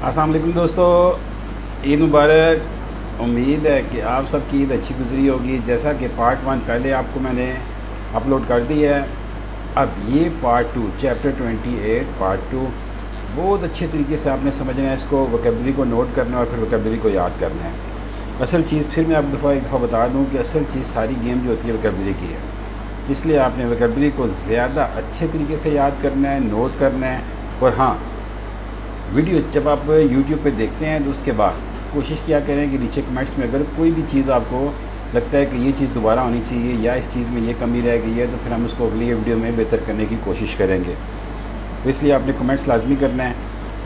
अस्सलाम वालेकुम दोस्तों, ईद मुबारक। उम्मीद है कि आप सबकी ईद अच्छी गुजरी होगी। जैसा कि पार्ट 1 पहले आपको मैंने अपलोड कर दिया है, अब ये पार्ट 2 चैप्टर 28 पार्ट 2 बहुत अच्छे तरीके से आपने समझना है। इसको वोकैबुलरी को नोट करना है और फिर वोकैबुलरी को याद करना है। असल चीज़ फिर मैं आप एक दफ़ा बता दूँ कि असल चीज़ सारी गेम जो होती है वोकैबुलरी की है, इसलिए आपने वोकैबुलरी को ज़्यादा अच्छे तरीके से याद करना है, नोट करना है। और हाँ, वीडियो जब आप YouTube पे देखते हैं तो उसके बाद कोशिश किया करें कि नीचे कमेंट्स में अगर कोई भी चीज़ आपको लगता है कि ये चीज़ दोबारा होनी चाहिए या इस चीज़ में ये कमी रह गई है, तो फिर हम उसको अगली वीडियो में बेहतर करने की कोशिश करेंगे। तो इसलिए आपने कमेंट्स लाजमी करना है।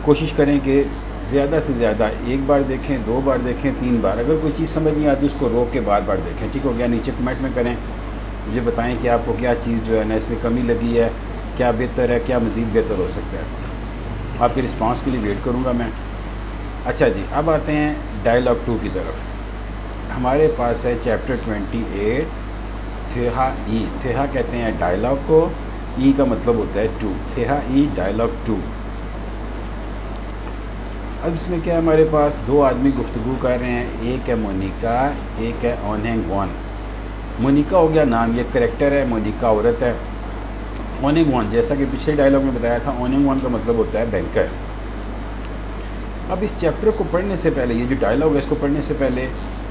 कोशिश करें कि ज़्यादा से ज़्यादा एक बार देखें, 2 बार देखें, 3 बार। अगर कोई चीज़ समझ नहीं आती उसको रोक के बार देखें। ठीक हो गया? नीचे कमेंट में करें, मुझे बताएँ कि आपको क्या चीज़ जो है ना इसमें कमी लगी है, क्या बेहतर है, क्या मज़ीद बेहतर हो सकता है। आपके रिस्पांस के लिए वेट करूंगा मैं। अच्छा जी, अब आते हैं डायलॉग 2 की तरफ। हमारे पास है चैप्टर 28 थेहा ई। थेहा कहते हैं डायलॉग को, ई का मतलब होता है 2। थेहा ई डायलॉग 2। अब इसमें क्या है, हमारे पास 2 आदमी गुफ्तगू कर रहे हैं। एक है मोनिका, एक है ओनेंग वन। मोनिका हो गया नाम, ये करेक्टर है। मोनिका औरत है। ओनेंग वन, जैसा कि पिछले डायलॉग में बताया था, ओनेंग वन का मतलब होता है बैंकर। अब इस चैप्टर को पढ़ने से पहले, ये जो डायलॉग है इसको पढ़ने से पहले,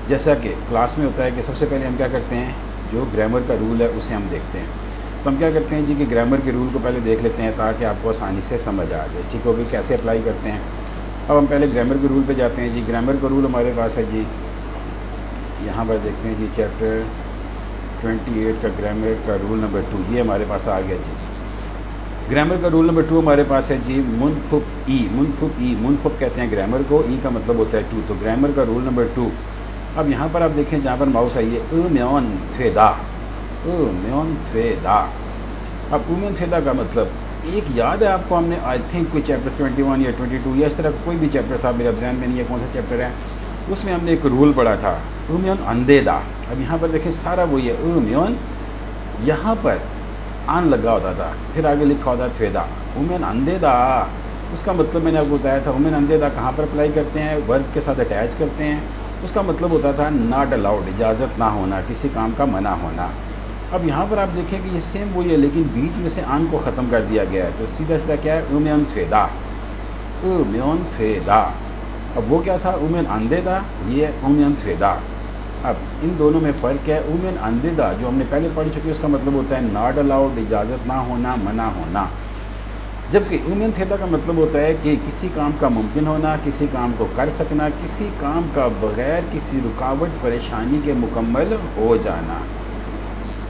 जैसा कि क्लास में होता है कि सबसे पहले हम क्या करते हैं, जो ग्रामर का रूल है उसे हम देखते हैं। तो हम क्या करते हैं जी कि ग्रामर के रूल को पहले देख लेते हैं ताकि आपको आसानी से समझ आ जाए। ठीक हो गई? कैसे अप्लाई करते हैं। अब हम पहले ग्रामर के रूल पे जाते हैं जी। ग्रामर का रूल हमारे पास है जी, यहाँ पर देखते हैं जी चैप्टर 28 का ग्रामर का रूल नंबर 2, ये हमारे पास आ गया जी। ग्रामर का रूल नंबर 2 हमारे पास है जी, मुनफुक ई। मुनफुक ई, मुनफुक कहते हैं ग्रामर को, ई का मतलब होता है 2। तो ग्रामर का रूल नंबर 2। अब यहाँ पर आप देखें, जहाँ पर माउस आई है, म्योन थेदा, म्योन थेदा। अब म्योन थेदा का मतलब एक याद है आपको, हमने आई थिंक कोई चैप्टर 21 या 22 या इस तरह कोई भी चैप्टर था, मेरे ध्यान में नहीं है कौन सा चैप्टर है, उसमें हमने एक रूल पढ़ा था, म्योन अंधेदा। अब यहाँ पर देखें सारा वही है, म्योन, यहाँ पर आन लगा होता था, फिर आगे लिखा होता थेदा, उमेन अंधेदा। उसका मतलब मैंने आपको बताया था। उमेन अंधेदा कहाँ पर अप्लाई करते हैं, वर्ब के साथ अटैच करते हैं। उसका मतलब होता था नॉट अलाउड, इजाज़त ना होना, किसी काम का मना होना। अब यहाँ पर आप देखें कि ये सेम वही है, लेकिन बीच में से आन को ख़त्म कर दिया गया है। तो सीधा सीधा क्या है, उमेन थेदा, उमेन थेदा। अब वो क्या था, उमेन अंधेदा, ये है उमेन थेदा। अब इन दोनों में फ़र्क है। उमेन अंधेदा जो हमने पहले पढ़ चुके, उसका मतलब होता है नॉट अलाउड, इजाज़त ना होना, मना होना। जबकि उमेन थेदा का मतलब होता है कि किसी काम का मुमकिन होना, किसी काम को कर सकना, किसी काम का बग़ैर किसी रुकावट परेशानी के मुकम्मल हो जाना।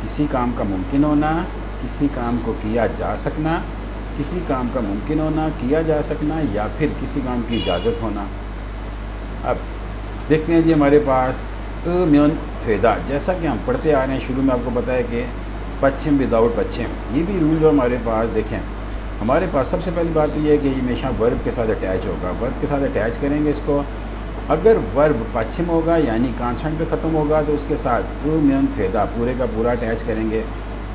किसी काम का मुमकिन होना, किसी काम को किया जा सकना, किसी काम का मुमकिन होना, किया जा सकना, या फिर किसी काम की इजाज़त होना। अब देखते हैं जी, हमारे पास म्योन थेदा, जैसा कि हम पढ़ते आ रहे हैं, शुरू में आपको बताया कि पश्चिम विदाउट पश्चिम, ये भी रूल जो हमारे पास देखें, हमारे पास सबसे पहली बात तो ये है कि ये हमेशा वर्ब के साथ अटैच होगा। वर्ब के साथ अटैच करेंगे इसको। अगर वर्ब पश्चिम होगा यानी कॉन्सोनेंट पे ख़त्म होगा तो उसके साथ म्योन थेदा पूरे का पूरा अटैच करेंगे।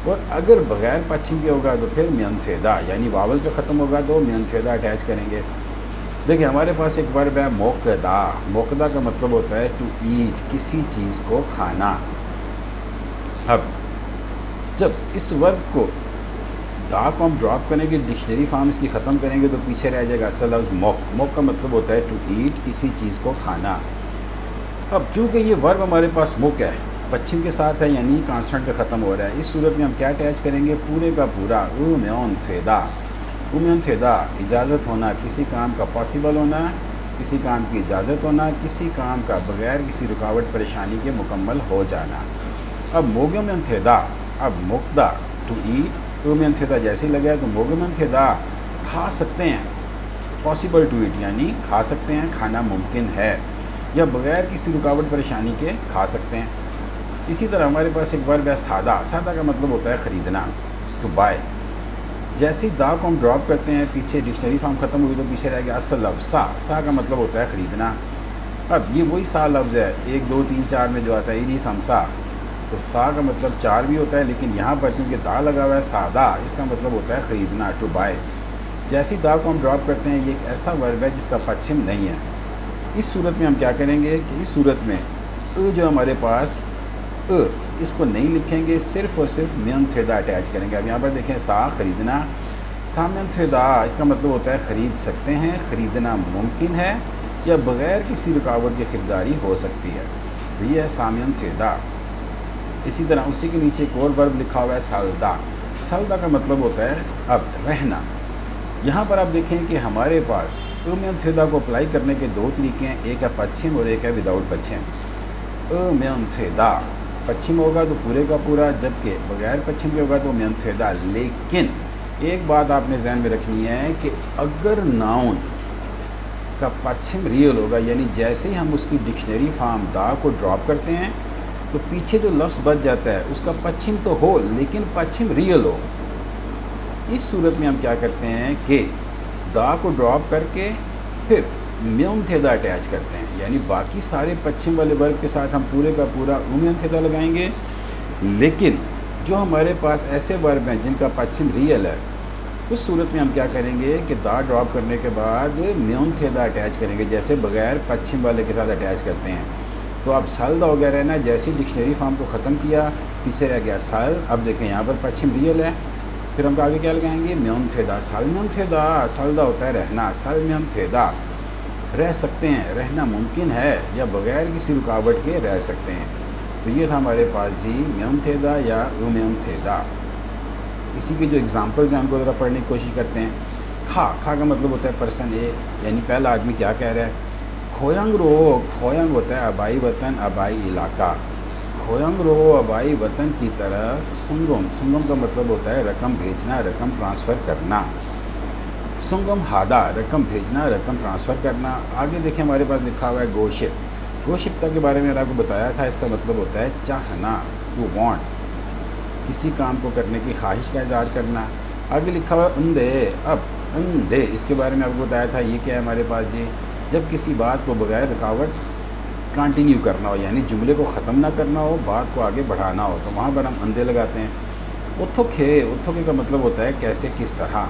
और अगर बग़ैर पश्चिम के होगा तो फिर म्योन थेदा यानी वावल पे ख़त्म होगा तो म्योन थेदा अटैच करेंगे। देखिए हमारे पास एक वर्ब है मोकदा। मोकदा का मतलब होता है टू ईट, किसी चीज़ को खाना। अब जब इस वर्ब को दा को हम ड्रॉप करेंगे, डिक्शनरी फॉर्म इसकी ख़त्म करेंगे तो पीछे रह जाएगा असल लफ्ज़ मोक। मोक का मतलब होता है टू ईट, किसी चीज़ को खाना। अब क्योंकि ये वर्ब हमारे पास मोक है, पश्चिम के साथ है यानी कॉन्सोनेंट पे ख़त्म हो रहा है, इस सूरत में हम क्या अटैच करेंगे, पूरे का पूरा म्योन थेदा। उमेन थेदा, इजाज़त होना, किसी काम का पॉसिबल होना, किसी काम की इजाज़त होना, किसी काम का बग़ैर किसी रुकावट परेशानी के मुकम्मल हो जाना। अब मोगमेन थेदा, अब मुक्दा टू ईट, उमेन थेदा जैसे ही लगा है तो मोगमेन थेदा खा सकते हैं, पॉसिबल टू ईट यानी खा सकते हैं, खाना मुमकिन है, या बग़ैर किसी रुकावट परेशानी के खा सकते हैं। इसी तरह हमारे पास एक वर्ब है सादा। सादा का मतलब होता है ख़रीदना, टू बाय। जैसे ही दा को हम ड्रॉप करते हैं, पीछे डिक्शनरी फॉर्म ख़त्म हुई तो पीछे रह गया असल लफ्ज़ सा। सा का मतलब होता है ख़रीदना। अब ये वही सा लफ्ज़ है 1 2 3 4 में जो आता है, इनी समसा। तो सा का मतलब 4 भी होता है, लेकिन यहाँ पर क्योंकि दा लगा हुआ है सादा, इसका मतलब होता है ख़रीदना, टू बाय। जैसे ही दा को हम ड्रॉप करते हैं, ये एक ऐसा वर्ब है जिसका पश्चिम नहीं है। इस सूरत में हम क्या करेंगे कि इस सूरत में जो हमारे पास इसको नहीं लिखेंगे, सिर्फ़ और सिर्फ म्यून थेदा अटैच करेंगे। अब यहाँ पर देखें, सा खरीदना, सा म्यून थेदा, इसका मतलब होता है ख़रीद सकते हैं, ख़रीदना मुमकिन है या बग़ैर किसी रुकावट की ख़रीदारी हो सकती है। तो ये है सा म्यून थेदा। इसी तरह उसी के नीचे एक और वर्ब लिखा हुआ है सालदा। सालदा का मतलब होता है अब रहना। यहाँ पर आप देखें कि हमारे पास म्यून थेदा को अप्लाई करने के दो तरीके हैं, एक है पश्चिम और एक है विदाउट पश्चिम। म्यून थेदा पश्चिम होगा तो पूरे का पूरा, जबकि बगैर पश्चिम के होगा तो म्यून थेदा। लेकिन एक बात आपने जहन में रखनी है कि अगर नाउन का पश्चिम रियल होगा, यानी जैसे ही हम उसकी डिक्शनरी फॉर्म दा को ड्रॉप करते हैं तो पीछे जो लफ्ज़ बच जाता है उसका पश्चिम तो हो लेकिन पश्चिम रियल हो। इस सूरत में हम क्या करते हैं कि दा को ड्रॉप करके फिर म्यून थेदा अटैच करते हैं, यानी बाकी सारे पश्चिम वाले वर्ब के साथ हम पूरे का पूरा म्यून थेदा लगाएंगे। लेकिन जो हमारे पास ऐसे वर्ब हैं जिनका पश्चिम रियल है, उस सूरत में हम क्या करेंगे कि दा ड्रॉप करने के बाद म्यून थेदा अटैच करेंगे, जैसे बगैर पश्चिम वाले के साथ अटैच करते हैं। तो अब सालदा हो गया रहना, जैसे ही डिक्शनरी फॉर्म को ख़त्म किया पीछे रह गया साल। अब देखें यहाँ पर पश्चिम रियल है, फिर हम आगे क्या लगाएंगे, म्यून थेदा। साल म्यून थेदा, सालदा होता है रहना, साल म्यून थेदा रह सकते हैं, रहना मुमकिन है या बग़ैर किसी रुकावट के रह सकते हैं। तो ये था हमारे पास जी म्यून थेदा या म्यून थेदा। इसी के जो एग्ज़ाम्पल्स हैं उनको ज़रा पढ़ने की कोशिश करते हैं। खा का मतलब होता है पर्सन ए, यानी पहला आदमी क्या कह रहा है, खोयंग रो, खोयंग होता है आबाई वतन, आबाई इलाका। खोयंग रो आबाई वतन की तरफ, सुंगम, सुंगम का मतलब होता है रकम भेजना, रकम ट्रांसफ़र करना। सुंगम हादा, रकम भेजना, रकम ट्रांसफ़र करना। आगे देखें हमारे पास लिखा हुआ है गोशिप। गोशिप्ता के बारे में मैंने आपको बताया था, इसका मतलब होता है चाहना, टू वांट, किसी काम को करने की ख्वाहिश का इज़हार करना। आगे लिखा हुआ है उंदे। अब उंदे, इसके बारे में आपको बताया था, ये क्या है हमारे पास जी, जब किसी बात को बगैर रुकावट कंटिन्यू करना हो, यानी जुमले को ख़त्म ना करना हो, बात को आगे बढ़ाना हो, तो वहाँ पर हम अंधे लगाते हैं। उथोखे, उथोखे का मतलब होता है कैसे, किस तरह।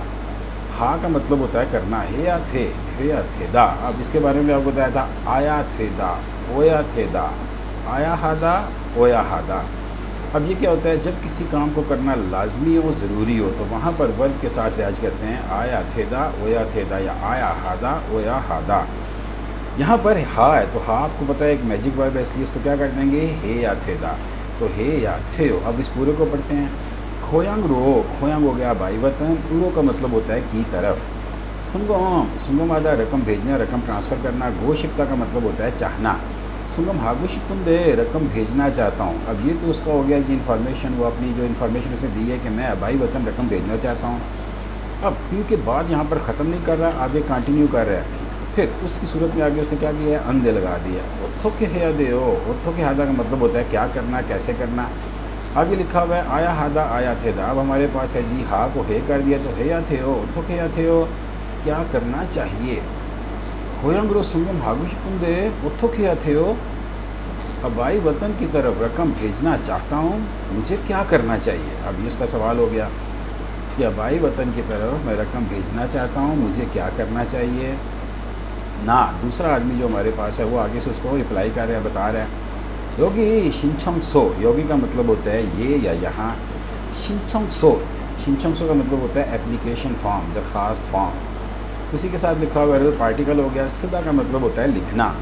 हा का मतलब होता है करना, हे या थे, हे या थे दा। अब इसके बारे में आपको बताया था, आया थे दा, ओया थे दा, आया हादा, ओया हादा। अब ये क्या होता है, जब किसी काम को करना लाजमी हो, ज़रूरी हो, तो वहाँ पर वर्ब के साथ अटैच करते हैं, आया थे दा, ओया थे दा, या आया हादा, ओया हादा। यहाँ पर हा है तो हा आपको पता है एक मैजिक वर्ब है, इसलिए इसको क्या कर देंगे, हे या थे दा। तो हे या थे हो। अब इस पूरे को पढ़ते हैं। खोयांग रो, खोयांग हो गया भाई वतन, उरो का मतलब होता है की तरफ। सुंगम, सुंगम आदा रकम भेजना, रकम ट्रांसफ़र करना। गोशिप्ता का मतलब होता है चाहना। सुंगम हागुशिप्तुम दे, रकम भेजना चाहता हूँ। अब ये तो उसका हो गया जी इन्फॉर्मेशन, वो अपनी जो इन्फॉर्मेशन उसे दी है कि मैं भाई वतन रकम भेजना चाहता हूँ। अब क्योंकि बात यहाँ पर ख़त्म नहीं कर रहा, आगे कंटिन्यू कर रहा है, फिर उसकी सूरत में आगे उसने क्या किया है, अंधे लगा दिया। उथो के हे दे हो, उथो के हादा का मतलब होता है क्या करना, कैसे करना। आगे लिखा हुआ है आया हादा, आया थे दा। अब हमारे पास है जी हा को हे कर दिया, तो हे या थे हो, उथो के या थे हो, क्या करना चाहिए। खोयंगरो सुंगम हागुशिपुम दे, उथो के या थे हो, अबाई वतन की तरफ रकम भेजना चाहता हूँ, मुझे क्या करना चाहिए। अब ये उसका सवाल हो गया कि अबाई वतन की तरफ मैं रकम भेजना चाहता हूँ, मुझे क्या करना चाहिए ना। दूसरा आदमी जो हमारे पास है वो आगे से उसको रिप्लाई कर रहा है, बता रहा है, योगी शिनचोंग सो। योगी का मतलब होता है ये या यहाँ। शिनचोंग सो, शिनचोंग सो का मतलब होता है एप्लीकेशन फॉर्म, दरख्वास्त फॉर्म। उसी के साथ लिखा हुआ है पार्टिकल हो गया। सिदा का मतलब होता है लिखना,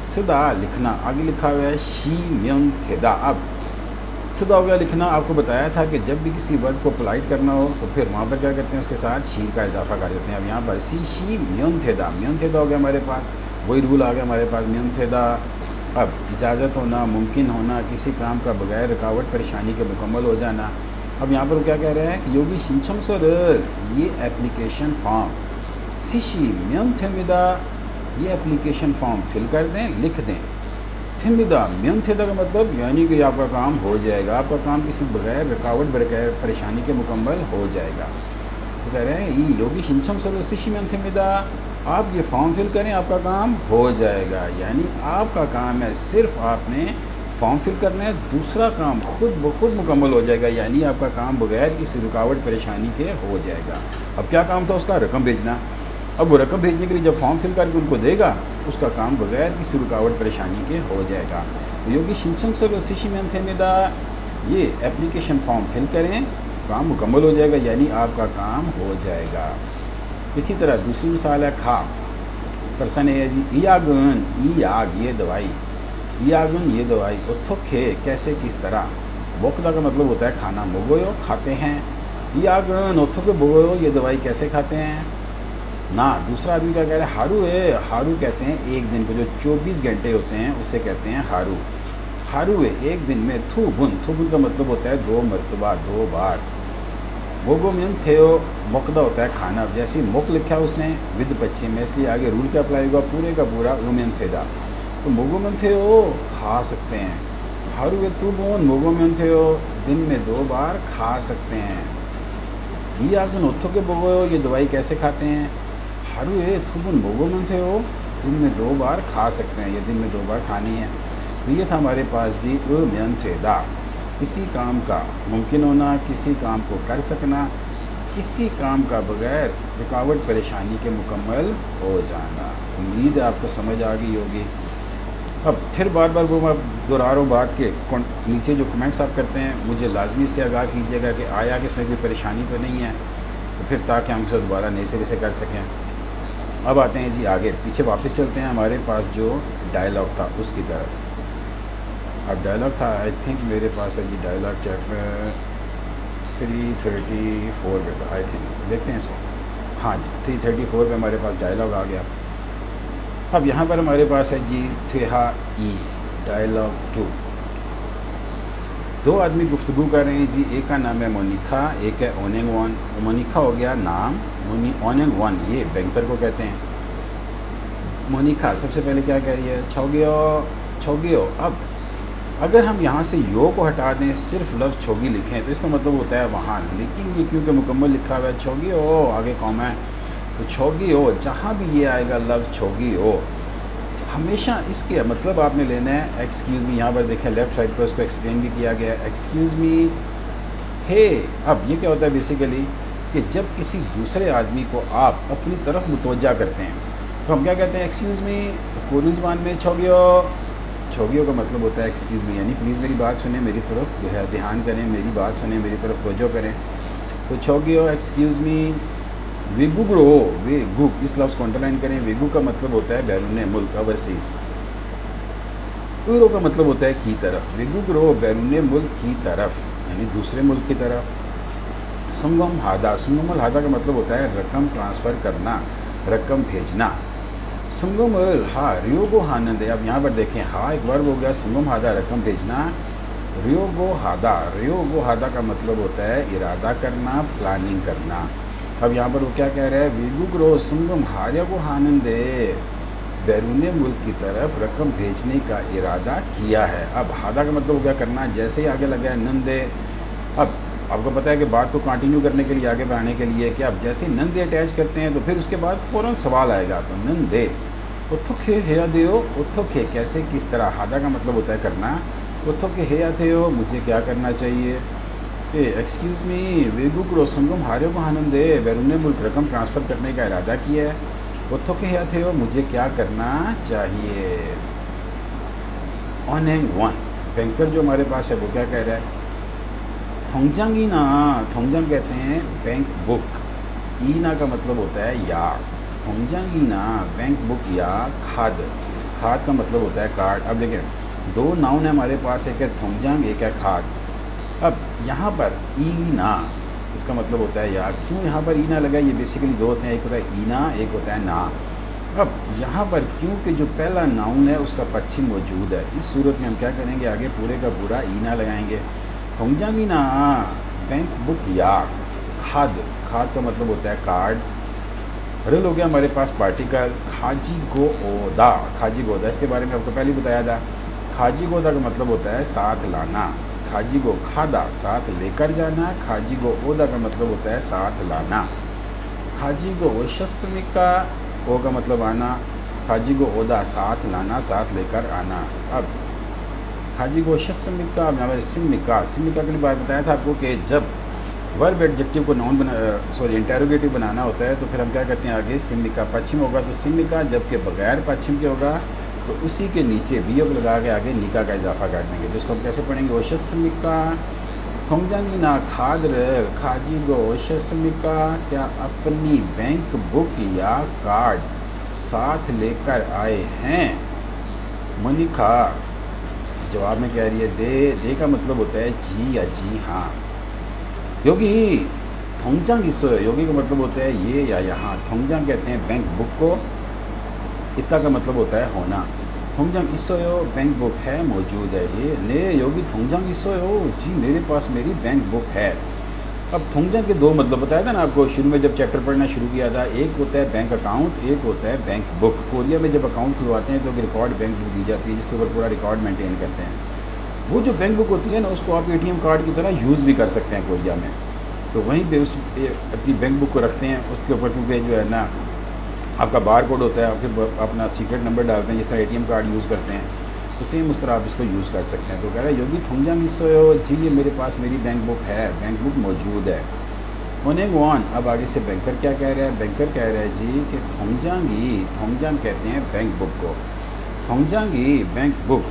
सिदा लिखना। आगे लिखा हुआ है शी म्यून थेदा। अब सिदा हो गया लिखना। आपको बताया था कि जब भी किसी वर्ड को पोलाइट करना हो तो फिर वहाँ पर क्या करते हैं, उसके साथ शी का इजाफा कर देते हैं। अब यहाँ पर शी म्यून थेदा, म्यून थेदा हो गया हमारे पास, वही रूल आ गया हमारे पास, म्यून थेदा। अब इजाज़त होना, मुमकिन होना, किसी काम का बगैर रुकावट परेशानी के मुकम्मल हो जाना। अब यहाँ पर वो क्या कह रहे हैं कि योगी शिनचम सर, ये एप्लीकेशन फॉर्म, सिशी म्यून थेमिदा, ये एप्लीकेशन फॉर्म फिल कर दें, लिख दें। थिमिदा, म्यून थेदा का मतलब यानी कि आपका काम हो जाएगा, आपका काम किसी बगैर रुकावट बगैर परेशानी के मुकम्मल हो जाएगा। तो कह रहे हैं ये योगी शिनचम सर सिशी म्यून थेमिदा, आप ये फॉर्म फिल करें, आपका काम हो जाएगा। यानी आपका काम है, सिर्फ आपने फॉर्म फिल करना है, दूसरा काम खुद ब खुद मुकम्मल हो जाएगा। यानी आपका काम बगैर किसी रुकावट परेशानी के हो जाएगा। अब क्या काम था उसका, रकम भेजना। अब वो रकम भेजने के लिए जब फॉर्म फिल करके उनको देगा, उसका काम बगैर किसी रुकावट परेशानी के हो जाएगा। योगी शिनसंग सर सिशिमैन थे मेदा, ये एप्लीकेशन फॉर्म फिल करें, काम मुकम्मल हो जाएगा, यानी आपका काम हो जाएगा। इसी तरह दूसरी मिसाल है खा, पर्सन है जी ईयागन, ई आग ये दवाई, ईयागन ये दवाई, उथोखे कैसे किस तरह, बोकदा का मतलब होता है खाना, मोगोयो खाते हैं, ईयागन उथोके बोगोयो ये दवाई कैसे खाते हैं ना। दूसरा आदमी क्या कह रहा है, हारू है, हारू कहते हैं एक दिन को जो 24 घंटे होते हैं उसे कहते हैं हारू। हारू है एक दिन में, थूबुन, थूबुन का मतलब होता है 2 मरतबा, 2 बार। बोगोमियन थेओ मोकदा होता है खाना, जैसे मुक लिखा है उसने विद पश्चिम में, इसलिए आगे रूल क्या अप्लाई होगा, पूरे का पूरा उमियन थेदा। तो मोगोमियन थेओ खा सकते हैं, हारू है तूबुन मोगोमियन थेओ दिन में 2 बार खा सकते हैं। ये आगन उथो के बोगो ये दवाई कैसे खाते हैं, हारू है थूबुन मोगोमियन थेओ दिन में 2 बार खा सकते हैं, ये दिन में 2 बार खानी है। तो ये था हमारे पास जी उमियन थेदा, किसी काम का मुमकिन होना, किसी काम को कर सकना, किसी काम का बगैर रुकावट परेशानी के मुकम्मल हो जाना। उम्मीद है आपको समझ आ गई होगी। अब फिर बार बार वो मैं दोहरा रहा हूँ बात के, नीचे जो कमेंट्स आप करते हैं मुझे लाजमी से आगाह कीजिएगा कि आया कि इसमें कोई परेशानी तो नहीं है, तो फिर ताकि हम इसे दोबारा नए सिरे से कर सकें। अब आते हैं जी आगे, पीछे वापस चलते हैं हमारे पास जो डायलॉग था उसकी तरफ। अब डायलॉग था, आई थिंक मेरे पास है जी डायलॉग चैप्टर 334 पे था, आई थिंक, देखते हैं इसको। हाँ जी 334 पे हमारे पास डायलॉग आ गया। अब यहाँ पर हमारे पास है जी थेहा ई डायलॉग 2। 2 आदमी गुफ्तगू कर रहे हैं जी, एक का नाम है मोनिका, एक है ओनेंगवन। मोनिका हो गया नाम, ओनेंगवन ये बैंकर को कहते हैं। मोनिका सबसे पहले क्या कह रही है, छोगियो छोगियो। अब अगर हम यहाँ से यो को हटा दें, सिर्फ लफ्ज़ छोगी लिखें तो इसका मतलब होता है वहाँ, लेकिन ये क्योंकि मुकम्मल लिखा हुआ है छोगी हो, आगे कॉम है तो छोगी हो, जहाँ भी ये आएगा लफ्ज़ छोगी हो हमेशा इसके मतलब आपने लेना है एक्सक्यूज़ मी। यहाँ पर देखें लेफ़्ट साइड पर उसको एक्सप्लेन भी किया गया है, एक्सक्यूज़ मी हे। अब ये क्या होता है बेसिकली कि जब किसी दूसरे आदमी को आप अपनी तरफ मुतवज्जा करते हैं तो हम क्या कहते हैं, एक्सक्यूज़ मी। कोरियन ज़बान में छोगियो, छोगियो का मतलब होता है एक्सक्यूज़ मी, यानी प्लीज़ मेरी बात सुने, मेरी तरफ जो है ध्यान करें, मेरी बात सुने, मेरी तरफ तवज्जो करें। तो छोगियो एक्सक्यूज़ मी। वेगुग्रो, वेगु इस लफ्ज़ को अंडरलाइन करें, वेगु का मतलब होता है बैरून मुल्क, ओवरसीज़। उरो का मतलब होता है की तरफ, वेगुग्रो बैरून मुल्क की तरफ, यानी दूसरे मुल्क की तरफ। सुंगम हादा, सुंगम हादा का मतलब होता है रकम ट्रांसफ़र करना, रकम भेजना। सुंगम हा रियोगो हानंदे। अब यहाँ पर देखें हा एक वर्ब हो गया, सुंगम हादा रकम भेजना, रियोगो हादा, रियोगो हादा का मतलब होता है इरादा करना, प्लानिंग करना। अब यहाँ पर वो क्या कह रहा है, वेगुग्रो सुंगम हारियोगो हानंदे बैरून मुल्क की तरफ रकम भेजने का इरादा किया है। अब हादा का मतलब हो गया करना, जैसे ही आगे लगा है नंदे। अब आपको पता है कि बात को कंटिन्यू करने के लिए, आगे बढ़ाने के लिए कि आप जैसे नंदे अटैच करते हैं तो फिर उसके बाद फ़ौरन सवाल आएगा। तो नंदे उथोखे हेया देओ, उथोखे कैसे किस तरह, हादा का मतलब होता है करना, उथोखे हेया देओ मुझे क्या करना चाहिए। एक्सक्यूज़ मी वेगुग्रो सुंगम हारियो को आनंदे बैरून मुल्क रकम ट्रांसफ़र करने का इरादा किया है, उथोखे हेया देओ मुझे क्या करना चाहिए। ओनेंगवन बैंकर जो हमारे पास है वो क्या कह रहा है, थोंगजांग ईना, थोंगजांग कहते हैं बैंक बुक, ईना का मतलब होता है या, थोंगजांग ईना बैंक बुक या खाद, खाद का मतलब होता है कार्ड। अब देखें 2 नाउन है हमारे पास, एक है थोंगजांग एक है खाद। अब यहाँ पर ईना इसका मतलब होता है या, क्यों यहाँ पर ईना लगा, ये बेसिकली 2 होते हैं, एक होता है ईना एक होता है ना। अब यहाँ पर क्योंकि जो पहला नाउन है उसका पश्चिम मौजूद है, इस सूरत में हम क्या करेंगे, आगे पूरे का पूरा ईना लगाएंगे। थोंगजांगी ना बैंक बुक या खाद, खाद का मतलब होता है कार्ड। रिल हो गया हमारे पास पार्टिकल, खाजी गो ओदा, खाजी गोदा इसके बारे में आपको पहले ही बताया था। खाजी गोदा का मतलब होता है साथ लाना, खाजी गो खादा साथ लेकर जाना, खाजी गो ओदा का मतलब होता है साथ लाना। खाजी गो ओशस्मिका, ओ का मतलब आना, खाजी गो ओदा साथ लाना, साथ लेकर आना। अब खाजी गो शस्मिका, हमारे सिमिका, सिमिका के लिए बात बताया था आपको कि जब वर्ब एडजेक्टिव को नाउन इंटेरोगेटिव बनाना होता है, तो फिर हम क्या करते हैं, आगे सिमिका पश्चिम होगा, तो सिमिका जबकि बगैर पश्चिम के होगा तो उसी के नीचे वियोग लगा के आगे निका का इजाफा कर देंगे। तो इसको हम कैसे पढ़ेंगे, ओशस्मिका थोंगजांगी ना खादर खाजी गो ओशस्मिका, क्या अपनी बैंक बुक या कार्ड साथ लेकर आए हैं। मोनिका जवाब में कह रही है दे का मतलब होता है जी या जी हाँ। योगी थोंगजांग इसो, योगी का मतलब होता है ये या यहाँ। थोंगजांग कहते हैं बैंक बुक को, इतना का मतलब होता है होना। थोंगजांग इसो बैंक बुक है, मौजूद है। ये ले योगी थोंगजांग इसो जी मेरे पास मेरी बैंक बुक है। अब थोंगजांग के दो मतलब बताया था ना आपको शुरू में जब चैप्टर पढ़ना शुरू किया था, एक होता है बैंक अकाउंट, एक होता है बैंक बुक। कोरिया में जब अकाउंट खुलवाते हैं तो रिकॉर्ड बैंक बुक दी जाती है जिसके ऊपर पूरा रिकॉर्ड मेंटेन करते हैं। वो जो बैंक बुक होती है ना उसको आप एटीएम कार्ड की तरह यूज़ भी कर सकते हैं कोरिया में। तो वहीं पे उस अपनी बैंक बुक को रखते हैं, उसके ऊपर क्योंकि जो है ना आपका बार कोड होता है, आपके अपना सीक्रेट नंबर डालते हैं जिस तरह एटीएम कार्ड यूज़ करते हैं, तो सेम उस तरह आप इसको यूज़ कर सकते हैं। तो कह रहा है योगी थोंगजांग इसो जी ये मेरे पास मेरी बैंक बुक है, बैंक बुक मौजूद है। ओनेंग वन, अब आगे से बैंकर क्या कह रहा है, बैंकर कह रहा है जी कि थोंगजांग कहते हैं बैंक बुक को। थोंगजांगी बैंक बुक,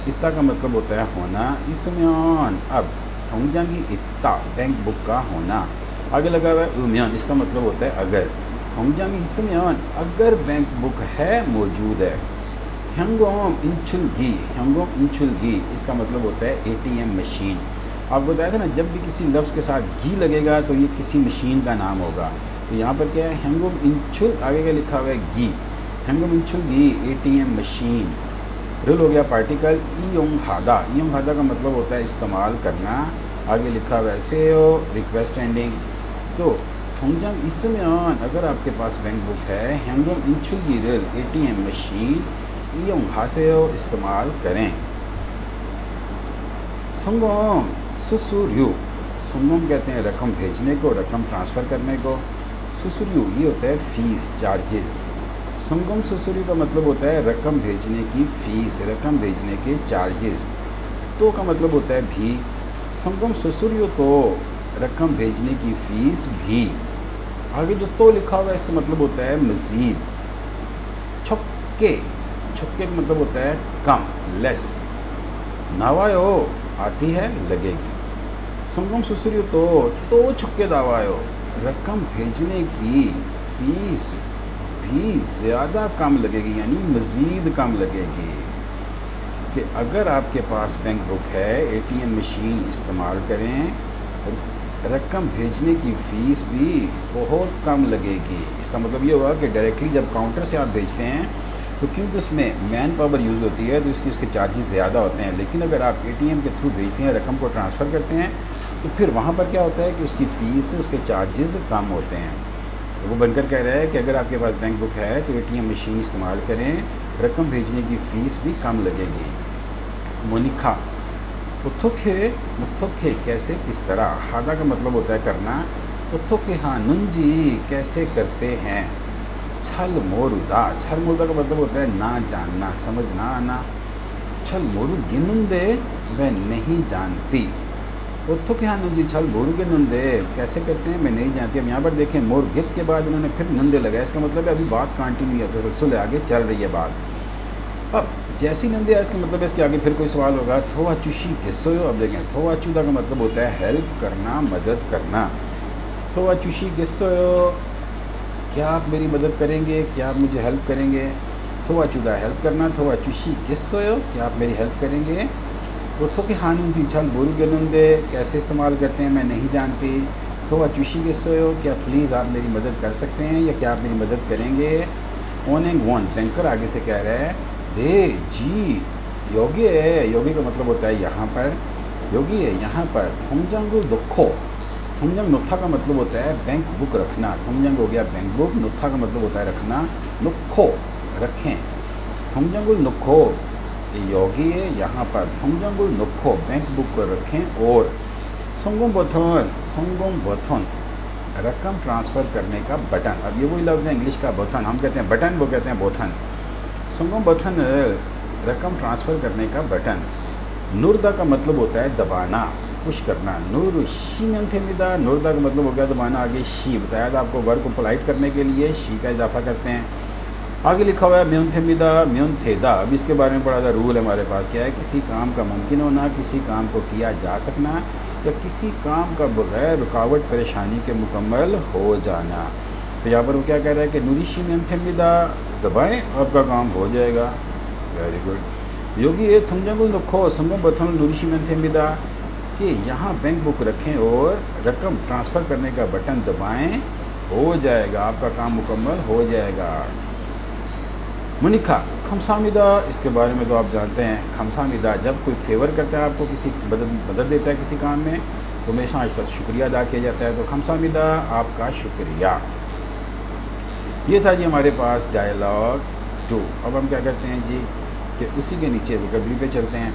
इतना का मतलब होता है होना। इसमें अब थोंगजांगी इतना बैंक बुक का होना, आगे लगा हुआ है उम्यान, इसका मतलब होता है अगर। थोंगजांगी इसमें अगर बैंक बुक है, मौजूद है। हंगोम इंचुलगी, इसका मतलब होता है एटीएम मशीन। आपको बताया था ना जब भी किसी लफ्ज़ के साथ घी लगेगा तो ये किसी मशीन का नाम होगा। तो यहाँ पर क्या है, हंगोम इंचुल, आगे का लिखा हुआ है घी, हंगोम इंचुलगी एटीएम मशीन। रिल हो गया पार्टिकल ईयोंग हादा का मतलब होता है इस्तेमाल करना, आगे लिखा हुआ है सेओ रिक्वेस्ट एंडिंग। तो थोंगजांग इसमें अगर आपके पास बैंक बुक है, हंगोम इंचुलगी रिल एटीएम मशीन ईयोंग हासेओ इस्तेमाल करें। संगोम सुसुर्यू, संगम कहते हैं रकम भेजने को, रकम ट्रांसफ़र करने को। सुसुर्यू ये होता है फ़ीस, चार्जेस। संगम सुसुर्यू का मतलब होता है रकम भेजने की फ़ीस, रकम भेजने के चार्जेस। तो का मतलब होता है भी, संगम सुसुर्यू तो रकम भेजने की फ़ीस भी। आगे जो तो लिखा हुआ है इसका मतलब होता है मज़ीद। छक्के का मतलब होता है कम, लेस। नावायो आती है लगेगी। संगम सुसुर्यू तो छक्के दावायो, रकम भेजने की फ़ीस भी ज़्यादा कम लगेगी, यानी मज़ीद कम लगेगी। कि अगर आपके पास बैंक बुक है, एटीएम मशीन इस्तेमाल करें, रकम भेजने की फ़ीस भी बहुत कम लगेगी। इसका मतलब ये होगा कि डायरेक्टली जब काउंटर से आप भेजते हैं तो क्योंकि उसमें मैन पावर यूज़ होती है तो उसके चार्जेस ज़्यादा होते हैं। लेकिन अगर आप एटीएम के थ्रू भेजते हैं, रकम को ट्रांसफ़र करते हैं, तो फिर वहाँ पर क्या होता है कि उसकी फ़ीस, उसके चार्जेस कम होते हैं। तो वो बनकर कह रहा है कि अगर आपके पास बैंक बुक है तो एटीएम मशीन इस्तेमाल करें, रकम भेजने की फ़ीस भी कम लगेगी। मोनिका मुथोखे कैसे, किस तरह। हादा का मतलब होता है करना। मुथोखे हाँ नुंजी कैसे करते हैं। छल मोरुदा का मतलब होता है ना जानना, समझ ना आना। छल मोरू गिनुंदे, वह नहीं जानती। उत्थो के हाँ नुंजी छल मोरू के नुंदे कैसे करते हैं, मैं नहीं जानती। अब यहाँ पर देखें मोर गित के बाद उन्होंने फिर नंदे लगाया, इसका मतलब है अभी बात कंटिन्यू है, तसलसल है, आगे चल रही है बात। अब जैसी नंदे है इसका मतलब है इसके आगे फिर कोई सवाल होगा। थोआ चुशी गिस्सो, अब देखें थोआ चूदा का मतलब होता है हेल्प करना, मदद करना। थोआ चुशी गिस्सो, क्या आप मेरी मदद करेंगे, क्या आप मुझे हेल्प करेंगे। थोआ चुदा हेल्प करना, थोआ चुशी गिस्सो, क्या आप मेरी हेल्प करेंगे। उर्थो के हानुन थी छल बोरू गनुंदे कैसे इस्तेमाल करते हैं, मैं नहीं जानती। थोआ चुशी गिस्सो, क्या प्लीज़ आप मेरी मदद कर सकते हैं या क्या आप मेरी मदद करेंगे। ओनेंग वन, बैंकर आगे से कह रहा है दे जी योगी है, योगी का मतलब होता है यहाँ पर, योगी है यहाँ पर। थोंगजांग दुखो, थोंगजांग नुत्था का मतलब होता है बैंक बुक रखना। थोंगजांग हो गया बैंक बुक, नुत्था का मतलब होता है रखना, नुखो रखें। थोंगजांग नुखो योगी है यहाँ पर, थोंगजांग नुखो बैंक बुक को रखें। और संगम बथन रकम ट्रांसफ़र करने का बटन। अब ये वही लफ्ज़ है इंग्लिश का बटन, हम कहते हैं बटन, वो कहते हैं बोथन। संगम बथन रकम ट्रांसफ़र करने का बटन। नुर्दा का मतलब होता है दबाना, पुश करना। नूर शी में थेमिदा, नूरदा का मतलब हो गया दबाना। आगे शी बताया था आपको, वर्ब को पोलाइट करने के लिए शी का इजाफा करते हैं। आगे लिखा हुआ है म्यून थेमिदा म्यून थेदा। अब इसके बारे में बड़ा सा रूल है हमारे पास, क्या है, किसी काम का मुमकिन होना, किसी काम को किया जा सकना, या किसी काम का बगैर रुकावट परेशानी के मुकम्मल हो जाना। तो यहाँ पर वो क्या कह रहा है कि नूरिशी म्यून थेमिदा, दबाएँ आपका काम हो जाएगा। Very good. योगी ये थमजंगुल रखो संगम बथन नूरिशी म्यून थेमिदा, कि यहाँ बैंक बुक रखें और रकम ट्रांसफ़र करने का बटन दबाएं, हो जाएगा, आपका काम मुकम्मल हो जाएगा। मुनिका खमसामिदा, इसके बारे में तो आप जानते हैं। खमसामिदा जब कोई फेवर करता है आपको, किसी मदद देता है किसी काम में, तो हमेशा शुक्रिया अदा किया जाता है। तो खमसामिदा आपका शुक्रिया। ये था जी हमारे पास डायलॉग 2। अब हम क्या करते हैं जी कि उसी के नीचे वोकैबुलरी पे चलते हैं।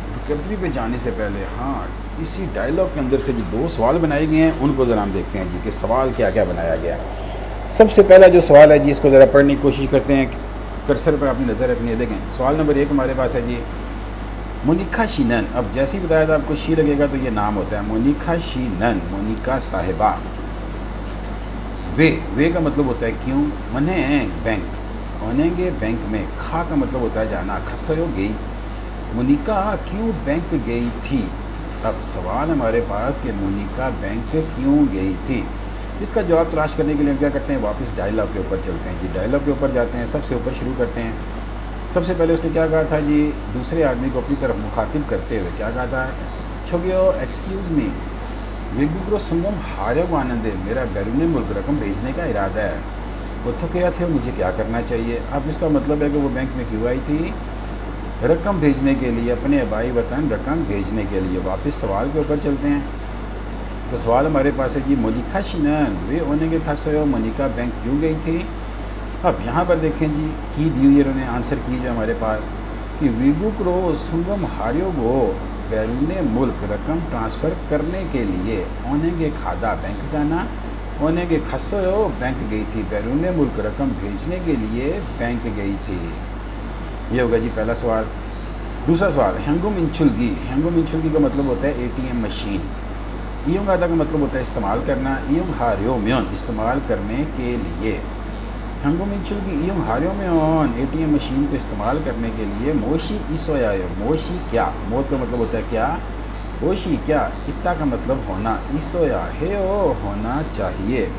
वोकैबुलरी पे जाने से पहले हाँ, इसी डायलॉग के अंदर से जो 2 सवाल बनाए गए हैं उनको ज़रा हम देखते हैं जी कि सवाल क्या क्या बनाया गया है। सबसे पहला जो सवाल है जी, इसको ज़रा पढ़ने की कोशिश करते हैं। कर्सर पर अपनी नज़र रखनी है। देखें सवाल नंबर 1 हमारे पास है जी, मोनिका शीनन। अब जैसे ही बताया था आपको शी लगेगा तो ये नाम होता है। मोनिका शीनन, मोनिका साहिबा। वे का मतलब होता है क्यों। मने बैंक, ओनेंगे बैंक में। खा का मतलब होता है जाना। खसयो गई। मोनिका क्यों बैंक गई थी। अब सवाल हमारे पास कि मोनिका बैंक क्यों गई थी, इसका जवाब तलाश करने के लिए हम क्या करते हैं, वापस डायलॉग के ऊपर चलते हैं जी। डायलॉग के ऊपर जाते हैं, सबसे ऊपर शुरू करते हैं। सबसे पहले उसने क्या कहा था जी, दूसरे आदमी को अपनी तरफ मुखातिब करते हुए क्या कहा था, छोगियो एक्सक्यूज़ मी वेगुग्रो संगम हारे को आनंद है, मेरा बैरून मुल्क रकम भेजने का इरादा है। वो तो क्या थे, मुझे क्या करना चाहिए। अब इसका मतलब है कि वो बैंक में क्यों आई थी, रकम भेजने के लिए, अपने आबाई वतन रकम भेजने के लिए। वापस सवाल के ऊपर चलते हैं। तो सवाल हमारे पास है जी, मोनिका शीनन वे होने के खास हो, मोनिका बैंक क्यों गई थी। अब यहाँ पर देखें जी, की दी हुई उन्होंने आंसर की जो हमारे पास कि वीगुक्रो सुंगम हारियो गो बैरून मुल्क रकम ट्रांसफ़र करने के लिए ओनेगे खादा बैंक जाना, ओनेगे खसो बैंक गई थी, बैरून मुल्क रकम भेजने के लिए बैंक गई थी। ये होगा जी पहला सवाल। दूसरा सवाल, हैंगुम इंचुलगी। हैंगुम इंचुलगी का मतलब होता है ATM मशीन। ईयोंग आदा का मतलब होता है इस्तेमाल करना। ईयोंग हारियो म्योन इस्तेमाल करने के लिए। हैंगुम इंचुलगी ईयोंग हारियो म्योन ATM मशीन को इस्तेमाल करने के लिए मोशी इसोयायो। मोशी क्या, मोत का मतलब होता है क्या, मोशी क्या, इत्ता का मतलब होना, इसोया है ओ होना चाहिए।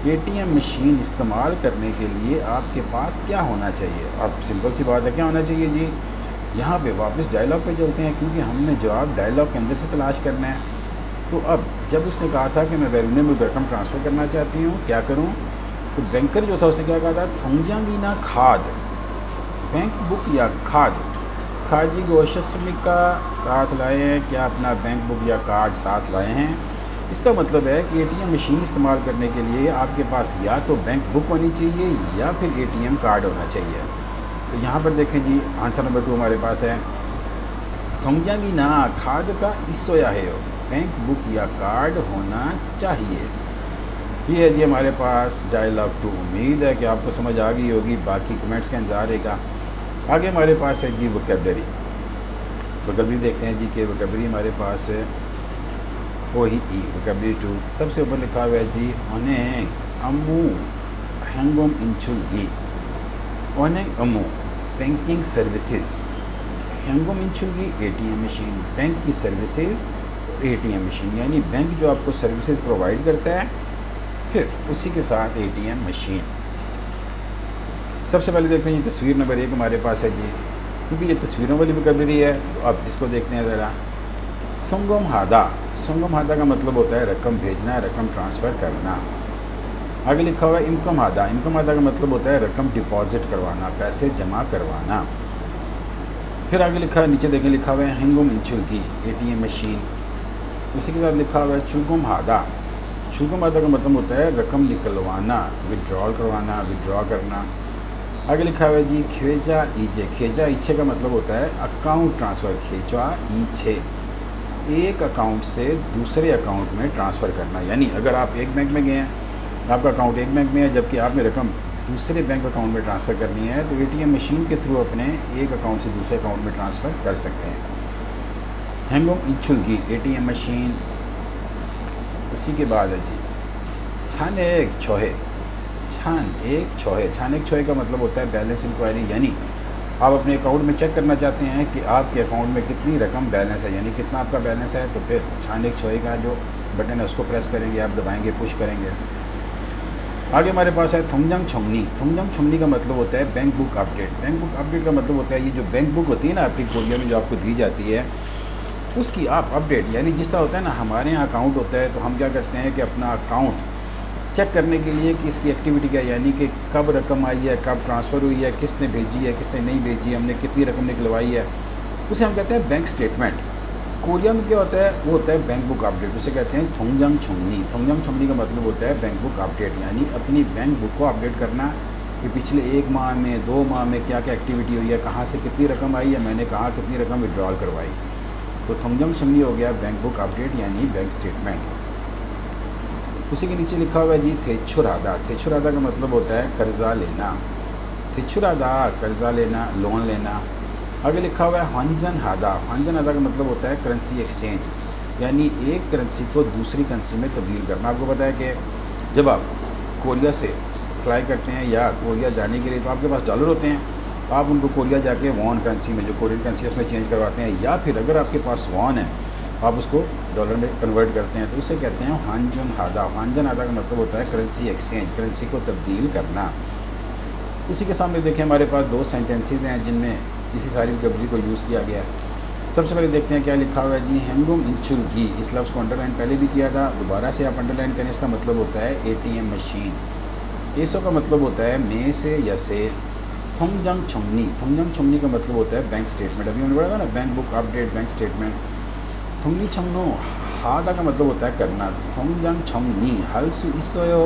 ATM मशीन इस्तेमाल करने के लिए आपके पास क्या होना चाहिए। अब सिंपल सी बात है, क्या होना चाहिए जी। यहाँ पे वापस डायलॉग पे चलते हैं, क्योंकि हमने जवाब डायलॉग के अंदर से तलाश करना है। तो अब जब उसने कहा था कि मैं बैरून मुल्क रकम ट्रांसफ़र करना चाहती हूँ, क्या करूँ, तो बैंकर जो था उसने क्या कहा था, थोंगजांगीना खाद, बैंक बुक या खाद, खाजी गोशस्मी का साथ लाए हैं, क्या अपना बैंक बुक या कार्ड साथ लाए हैं। इसका मतलब है कि ATM मशीन इस्तेमाल करने के लिए आपके पास या तो बैंक बुक होनी चाहिए या फिर ATM कार्ड होना चाहिए। तो यहाँ पर देखें जी, आंसर नंबर 2 हमारे पास है, थोंगजांगीना खाद का इसोया है, बैंक बुक या कार्ड होना चाहिए। ये है जी हमारे पास डायलॉग 2। उम्मीद है कि आपको समझ आ गई होगी, बाकी कमेंट्स का इंतज़ार रहेगा। आगे हमारे पास है जी वोकैबुलरी। वोकैबुलरी देखते हैं जी कि वोकैबुलरी हमारे पास है वही वोकैबुलरी 2। सबसे ऊपर लिखा हुआ है जी, ओने अमू हैंगोम इंचुलगी। ओने अमू बैंकिंग सर्विसेज, हैंगोम इंचुलगी ATM मशीन, बैंक की सर्विसेज ATM मशीन, यानी बैंक जो आपको सर्विसेज प्रोवाइड करता है, फिर उसी के साथ ATM मशीन। सबसे पहले देखते हैं ये तस्वीर नंबर 1 हमारे पास है जी, क्योंकि ये तस्वीरों वाली वोकैबुलरी है। तो अब इसको देखते हैं ज़रा। संगम हादा, संगम हादा का मतलब होता है रकम भेजना, रकम ट्रांसफ़र करना। आगे लिखा हुआ है इनकम हादा। इनकम हादा का मतलब होता है रकम डिपॉजिट करवाना, पैसे जमा करवाना। फिर आगे लिखा है, नीचे देखें लिखा हुआ है हैंगुम इंचुलगी ATM मशीन। इसी के साथ लिखा हुआ है चुलगुम हादा। चुलगुम हादा का मतलब होता है रकम निकलवाना, विड्रॉल करवाना, विड्रॉ करना। आगे लिखा हुआ है जी खेजा ईजे। खेजा ईछे का मतलब होता है अकाउंट ट्रांसफ़र। खेजा ईछे, एक अकाउंट से दूसरे अकाउंट में ट्रांसफ़र करना। यानी अगर आप एक बैंक में गए हैं, आपका अकाउंट एक बैंक में है, जबकि आपने रकम दूसरे बैंक अकाउंट में ट्रांसफ़र करनी है, तो ATM मशीन के थ्रू अपने एक अकाउंट से दूसरे अकाउंट में ट्रांसफ़र कर सकते हैं। हेंगोम इचुलगी ATM मशीन। उसी के बाद है जी छान एक छोहे। छान एक छोहे, छान एक छोहे का मतलब होता है बैलेंस इंक्वायरी, यानी आप अपने अकाउंट में चेक करना चाहते हैं कि आपके अकाउंट में कितनी रकम बैलेंस है, यानी कितना आपका बैलेंस है। तो फिर छान एक छोहे का जो बटन है उसको प्रेस करेंगे, आप दबाएंगे, पुश करेंगे। आगे हमारे पास है थोंगजांग छोंगनी। थोंगजांग छोंगनी का मतलब होता है bank book update. Bank book update का मतलब होता है ये जो बैंक बुक होती है ना आपकी कोरिया में जो आपको दी जाती है, उसकी आप अपडेट, यानी जिस तरह होता है ना हमारे यहाँ अकाउंट होता है तो हम क्या करते हैं कि अपना अकाउंट चेक करने के लिए कि इसकी एक्टिविटी क्या है, यानी कि कब रकम आई है, कब ट्रांसफ़र हुई है, किसने भेजी है, किसने नहीं भेजी, हमने कितनी रकम निकलवाई है, उसे हम कहते हैं बैंक स्टेटमेंट। कोरिया में क्या होता है, वो होता है बैंक बुक अपडेट, उसे कहते हैं थोंगजांग छोंगनी। थोंगजांग छोंगनी का मतलब होता है बैंक बुक अपडेट, यानी अपनी बैंक बुक को अपडेट करना कि पिछले 1 माह में 2 माह में क्या क्या एक्टिविटी हुई है, कहाँ से कितनी रकम आई है, मैंने कहाँ कितनी रकम विड्रॉल करवाई। तो थोंगजांग छोंगनी हो गया बैंक बुक अपडेट यानी बैंक स्टेटमेंट। उसी के नीचे लिखा हुआ है जी थेचुरादा। थेचुरादा का मतलब होता है कर्जा लेना। थेचुरादा कर्जा लेना, लोन लेना। आगे लिखा हुआ है हंजन हादा। हंजन हादा का मतलब होता है करेंसी एक्सचेंज, यानी एक करेंसी को दूसरी करेंसी में तब्दील करना। आपको पता है कि जब आप कोरिया से फ्लाई करते हैं या कोरिया जाने के लिए तो आपके पास डॉलर होते हैं, आप उनको कोरिया जाके वॉन करेंसी में, जो कोरियन करेंसी है उसमें चेंज करवाते हैं, या फिर अगर आपके पास वॉन है आप उसको डॉलर में कन्वर्ट करते हैं, तो उसे कहते हैं हांजन हादा। हांजन हादा का मतलब होता है करेंसी एक्सचेंज, करेंसी को तब्दील करना। उसी के सामने देखें हमारे पास 2 सेंटेंसेस हैं जिनमें इसी सारी वोकैबुलरी को यूज़ किया गया है। सबसे पहले देखते हैं क्या लिखा हुआ है जी हेंगुम इंचुलगी। इस लफ्ज़ को अंडरलाइन पहले भी किया था, दोबारा से आप अंडरलाइन करें। इसका मतलब होता है ATM मशीन। एसो का मतलब होता है में से या से। थोंगजांग छोंगनी, थोंगजांग छोंगनी का मतलब होता है बैंक स्टेटमेंट। अभी मैंने बोला था ना bank book update, bank statement. थोंगनी छोंगनो हादा का मतलब होता है करना। थोंगजांग छोंगनी हल्सु इसोयो,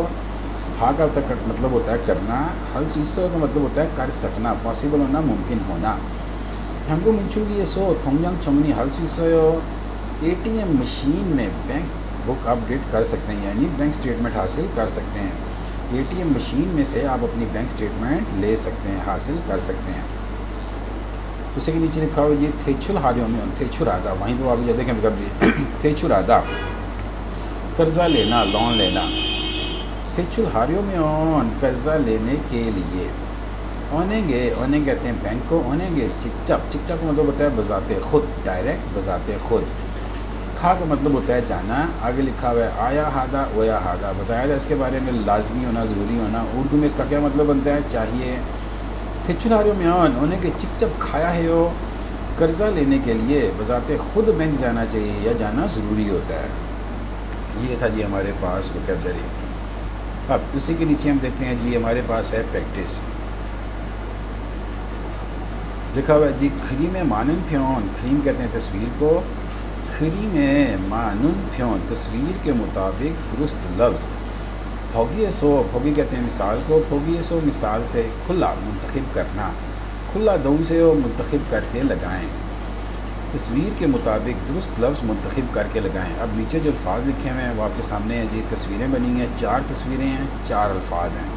हा का मतलब होता है करना, हल्सु इसोयो का मतलब होता है कर सकना, पॉसिबल होना, मुमकिन होना। हमको मिंचुगी ये सो थोंगजांग छोंगनी हल्सु इसोयो ATM मशीन में बैंक बुक अपडेट कर सकते हैं, यानी बैंक स्टेटमेंट हासिल कर सकते हैं। ATM मशीन में से आप अपनी बैंक स्टेटमेंट ले सकते हैं, हासिल कर सकते हैं। उसी के नीचे लिखा हुआ ये थेचुल हारियों में थेचुरादा, वहीं तो आप ये देखें कभी थेचुरादा कर्जा लेना, लोन लेना। थेचुल हारियों में ऑन कर्जा लेने के लिए ओनेंगे, ओनेंगे कहते हैं बैंक को, ओनेंगे चिकचप, चिकचप का मतलब होता है बजाते खुद, डायरेक्ट बजाते खुद। खा का मतलब होता है जाना। आगे लिखा हुआ है आया हादा वया हादा, बताया था इसके बारे में लाजमी होना, ज़रूरी होना। उर्दू में इसका क्या मतलब बनता है, चाहिए। थेचुलारियों में ऑन उन्हें के चिकचप खाया है हो, कर्ज़ा लेने के लिए बजाते खुद बैंक जाना चाहिए या जाना ज़रूरी होता है। ये था जी हमारे पास वोकैबुलरी। अब उसी के नीचे हम देखते हैं जी हमारे पास है प्रैक्टिस। लिखा हुआ है जी खरी में मानन फ्योन, खरीम कहते हैं तस्वीर को, खरी में मानुन फ्योन तस्वीर के मुताबिक दुरुस्त लफ्ज़। फोगी सो, फोगी कहते हैं मिसाल को, फोगी सो मिसाल से खुला मुंतखब करना, खुला दो से वो मुंतखब करके लगाएं। तस्वीर के मुताबिक दुरुस्त लफ्ज़ मुंतखब करके लगाएं। अब नीचे जो अल्फाज लिखे हुए हैं वो आपके सामने हैं जी, तस्वीरें बनी हैं, 4 तस्वीरें हैं, 4 अल्फाज हैं।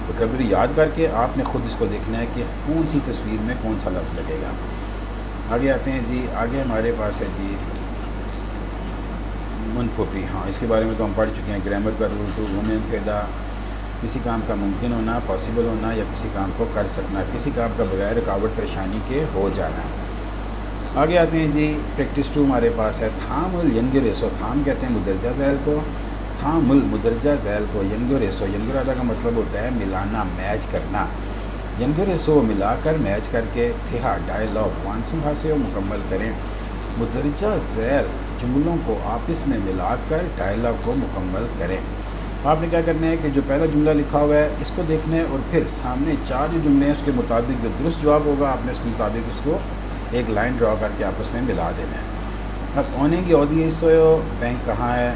वोकैबुलरी याद करके आपने ख़ुद इसको देखना है कि कौन सी तस्वीर में कौन सा लफ्ज़ लगेगा। आगे आते हैं जी, आगे हमारे पास है जी मुनफुपी। हाँ, इसके बारे में तो हम पढ़ चुके हैं। ग्रामर का रूल टू वुमेन फेदा, किसी काम का मुमकिन होना, पॉसिबल होना या किसी काम को कर सकना, किसी काम का बगैर रुकावट परेशानी के हो जाना। आगे आते हैं जी प्रैक्टिस 2 हमारे पास है थामुल यंगरेसो। थाम कहते हैं मुदरजा झैल को, थामुल मुदरजा झैल को यंगरेसो, यंगरादा का मतलब होता है मिलाना, मैच करना। यंगरेसो मिलाकर मैच करके थिहा डायलॉग वानसुहा से मुकम्मल करें। मुदरजा झैल जुमलों को आपस में मिलाकर डायलॉग को मुकम्मल करें। आपने क्या करना है कि जो पहला जुमला लिखा हुआ है इसको देखना है और फिर सामने 4 जो जुमले हैं उसके मुताबिक जो दुरुस्त जवाब होगा आपने उसके मुताबिक उसको एक लाइन ड्रा करके आपस में मिला देना है। अब ओने की औदी सोयो बैंक कहाँ है,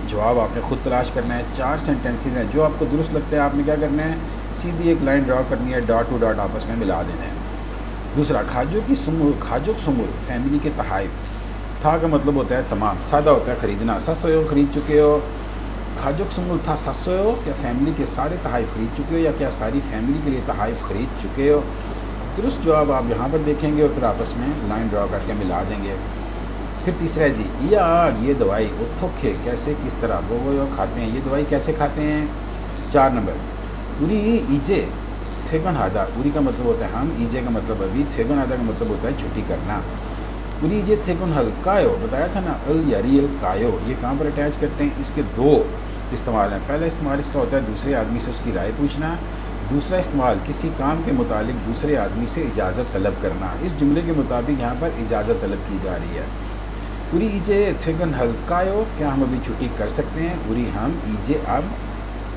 जवाब आपने ख़ुद तलाश करना है। 4 सेंटेंसेस हैं, जो आपको दुरुस्त लगता है आपने क्या करना है, सीधी एक लाइन ड्रा करनी है, डॉट टू डॉट आपस में मिला देना है। दूसरा खाजो की सुमुर, खाजो सुमुर फैमिली के तहाइफ। था का मतलब होता है तमाम, सादा होता है ख़रीदना, सस्यो ख़रीद चुके हो। खाजुक सुमुल था सस्यो, क्या फैमिली के सारे तहाइफ ख़रीद चुके हो या क्या सारी फैमिली के लिए तहाइफ ख़रीद चुके हो। दुरुस्त जवाब आप यहाँ पर देखेंगे और फिर आपस में लाइन ड्रा करके मिला देंगे। फिर तीसरा है जी यार ये दवाई उथोखे कैसे किस तरह वो खाते हैं, ये दवाई कैसे खाते हैं। 4 नंबर उरी ईजे थेगन हादा, उरी का मतलब होता है हम, ईजे का मतलब अभी, थेगन हादा का मतलब होता है छुट्टी करना। उरी ईजे थेगन हल कायो, बताया था ना अल या रियल कायो, ये कहाँ पर अटैच करते हैं। इसके दो इस्तेमाल हैं। पहला इस्तेमाल इसका होता है दूसरे आदमी से उसकी राय पूछना, दूसरा इस्तेमाल किसी काम के मुतालिक दूसरे आदमी से इजाज़त तलब करना। इस जुमले के मुताबिक यहाँ पर इजाज़त तलब की जा रही है। उरी ईजे थेगन हल कायो, क्या हम अभी छुट्टी कर सकते हैं। उरी हम ईजे अब,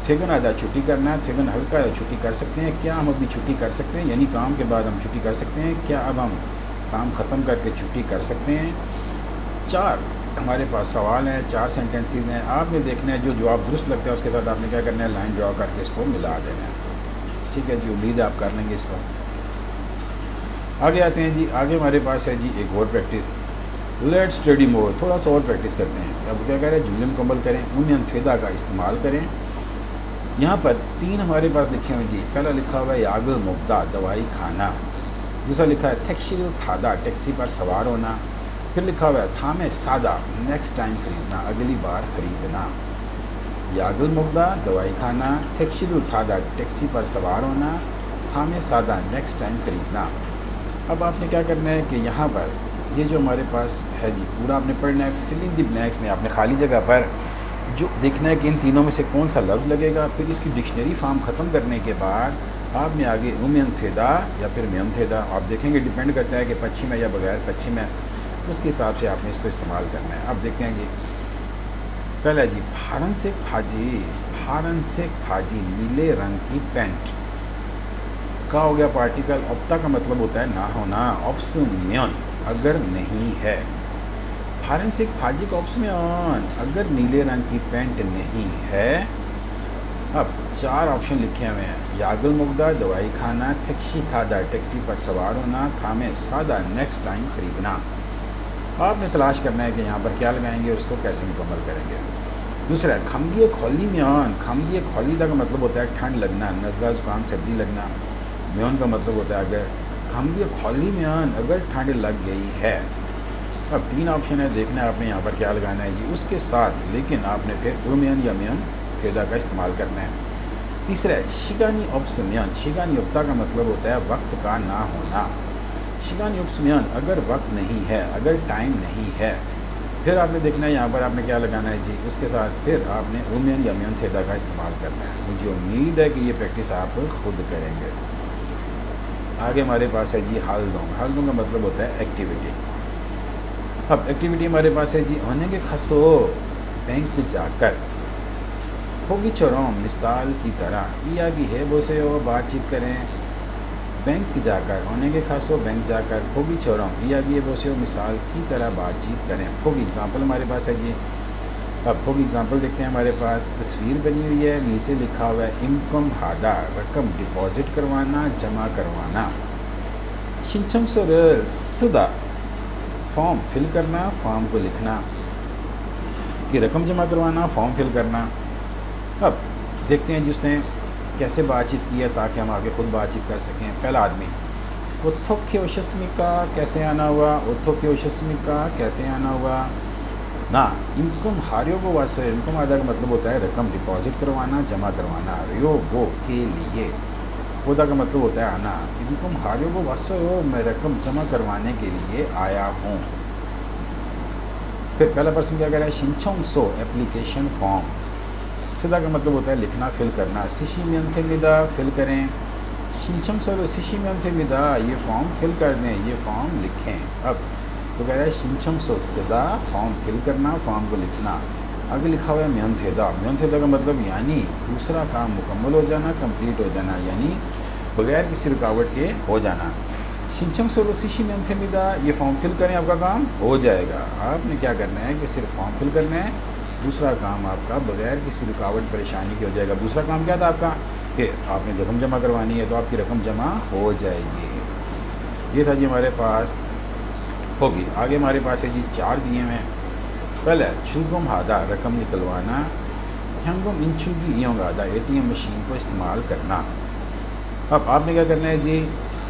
थेगन आधा छुट्टी करना, थेगन हल्का छुट्टी कर सकते हैं, क्या हम अभी छुट्टी कर सकते हैं, यानी काम के बाद हम छुट्टी कर सकते हैं, क्या अब हम काम ख़त्म करके छुट्टी कर सकते हैं। 4 हमारे पास सवाल हैं, 4 सेंटेंसेस हैं, आपने देखना है जो जवाब दुरुस्त लगता है उसके साथ आपने क्या करना है, लाइन ड्रा करके इसको मिला देना है। ठीक है जी, उम्मीद है आप कर लेंगे इसको। आगे आते हैं जी, आगे हमारे पास है जी एक और प्रैक्टिस, लेट्स स्टडी मोर, थोड़ा सा और प्रैक्टिस करते हैं। अब क्या करें, जुमले मुकम्मल करें, उन्हें फेदा का इस्तेमाल करें। यहाँ पर 3 हमारे पास लिखे हुए जी, पहला लिखा हुआ है यागल मुब्दा, दवाई खाना। दूसरा लिखा है थेक्शिल थादा, टैक्सी पर सवार होना। फिर लिखा हुआ है थामे सादा, नेक्स्ट टाइम खरीदना, अगली बार खरीदना। यागल मुब्दा दवाई खाना, थेक्शिल थादा टैक्सी पर सवार होना, थामे सादा नेक्स्ट टाइम खरीदना। अब आपने क्या करना है कि यहाँ पर ये जो हमारे पास है जी पूरा आपने पढ़ना है। फिल इन द ब्लैंक्स में आपने खाली जगह पर जो देखना है कि इन तीनों में से कौन सा लफ्ज़ लगेगा। फिर इसकी डिक्शनरी फार्म ख़त्म करने के बाद आपने आगे उमियन थेदा या फिर मियन थेदा, आप देखेंगे डिपेंड करता है कि पश्चिम है या बगैर पश्चिम है, उसके हिसाब से आपने इसको इस्तेमाल करना है। अब देखते हैं जी, पहला जी फारन से फाजी, फारन से फाजी नीले रंग की पैंट का हो गया पार्टिकल। ऑप्ता का मतलब होता है ना होना, ऑप्शनियन अगर नहीं है। फारेंसिक फाजी का ऑप्शनियन अगर नीले रंग की पैंट नहीं है। अब 4 ऑप्शन लिखे हुए हैं, यागुल मुग्दा दवाई खाना, टैक्सी थादा टैक्सी पर सवार होना, थामे सादा नेक्स्ट टाइम खरीदना। आपने तलाश करना है कि यहाँ पर क्या लगाएंगे और उसको कैसे मुकम्मल करेंगे। दूसरा है खमगी खोली म्यान, खमगी खोलीदा का मतलब होता है ठंड लगना, नज़ला जुकाम सर्दी लगना। म्यान का मतलब होता है अगर, खमगी खोली म्यान अगर ठंड लग गई है। अब 3 ऑप्शन है, देखना है आपने यहाँ पर क्या लगाना है जी उसके साथ, लेकिन आपने फिर उमियन या मियन फेदा का इस्तेमाल करना है। तीसरा है शिगानी ऑप्शमियन, शिगानी उपता का मतलब होता है वक्त का ना होना। शिगानी ऑप्शमियन अगर वक्त नहीं है, अगर टाइम नहीं है। फिर आपने देखना है यहाँ पर आपने क्या लगाना है जी उसके साथ, फिर आपने उमियन या मियन फेदा का इस्तेमाल करना है। मुझे उम्मीद है कि ये प्रैक्टिस आप खुद करेंगे। आगे हमारे पास है जी हालदोंग, हालदोंग का मतलब होता है एक्टिविटी। अब एक्टिविटी हमारे पास है जी होने के खसो बैंक जाकर, होगी चौरों मिसाल की तरह या की है वो से हो बातचीत करें। बैंक जाकर होने के खासो बैंक जाकर, होगी चौरों या की है वो से हो मिसाल की तरह बातचीत करें। होगी एग्जाम्पल हमारे पास है जी। अब होगी एग्जाम्पल देखते हैं, हमारे पास तस्वीर बनी हुई है, नीचे लिखा हुआ है इनकम हादा, रकम डिपॉजिट करवाना, जमा करवाना। शिंचम सुदा फॉर्म फिल करना, फॉर्म को लिखना, कि रकम जमा करवाना, फॉर्म फिल करना। अब देखते हैं जिसने कैसे बातचीत की है ताकि हम आगे खुद बातचीत कर सकें। पहला आदमी उत्थोक्योशस्मिका कैसे आना हुआ, उत्थोक्योशस्मिका कैसे आना हुआ ना। इनकम हारियो को वास्ते, इनकम आधा का मतलब होता है रकम डिपॉजिट करवाना, जमा करवाना। रियो वो के लिए, खुदा का मतलब होता है आना। इनकम हारियो को वास्ते हो, मैं रकम जमा करवाने के लिए आया हूँ। फिर पहला पर्सन क्या कह रहा है, शिंचोंग सो एप्लीकेशन फॉर्म, सीधा का मतलब होता है लिखना, फिल करना। सिशी म्यंथे मिदा फिल करें, शिंचम सर सिशी म्यंथे मिदा ये फॉर्म फिल कर दें, ये फॉर्म लिखें। अब तो कह रहा है शिंचम सो सीधा फॉर्म फिल करना, फॉर्म को लिखना। आगे लिखा हुआ है म्यंथेदा, म्यंथेदा का मतलब यानी दूसरा काम मुकम्मल हो जाना, कंप्लीट हो जाना, यानी बगैर किसी रुकावट के हो जाना। शिंचम सो सिशी म्यंथे मिदा ये फॉर्म फिल करें, आपका काम हो जाएगा। आपने क्या करना है कि सिर्फ फॉर्म फिल करना है, दूसरा काम आपका बगैर किसी रुकावट परेशानी के हो जाएगा। दूसरा काम क्या था आपका कि आपने रकम जमा करवानी है तो आपकी रकम जमा हो जाएगी। ये था जी हमारे पास होगी। आगे हमारे पास है जी 4 दिए हैं। पहले छुगुम हादा रकम निकलवाना, हंगुम इंचुगी योंग आदा ATM मशीन को इस्तेमाल करना। अब आपने क्या करना है जी,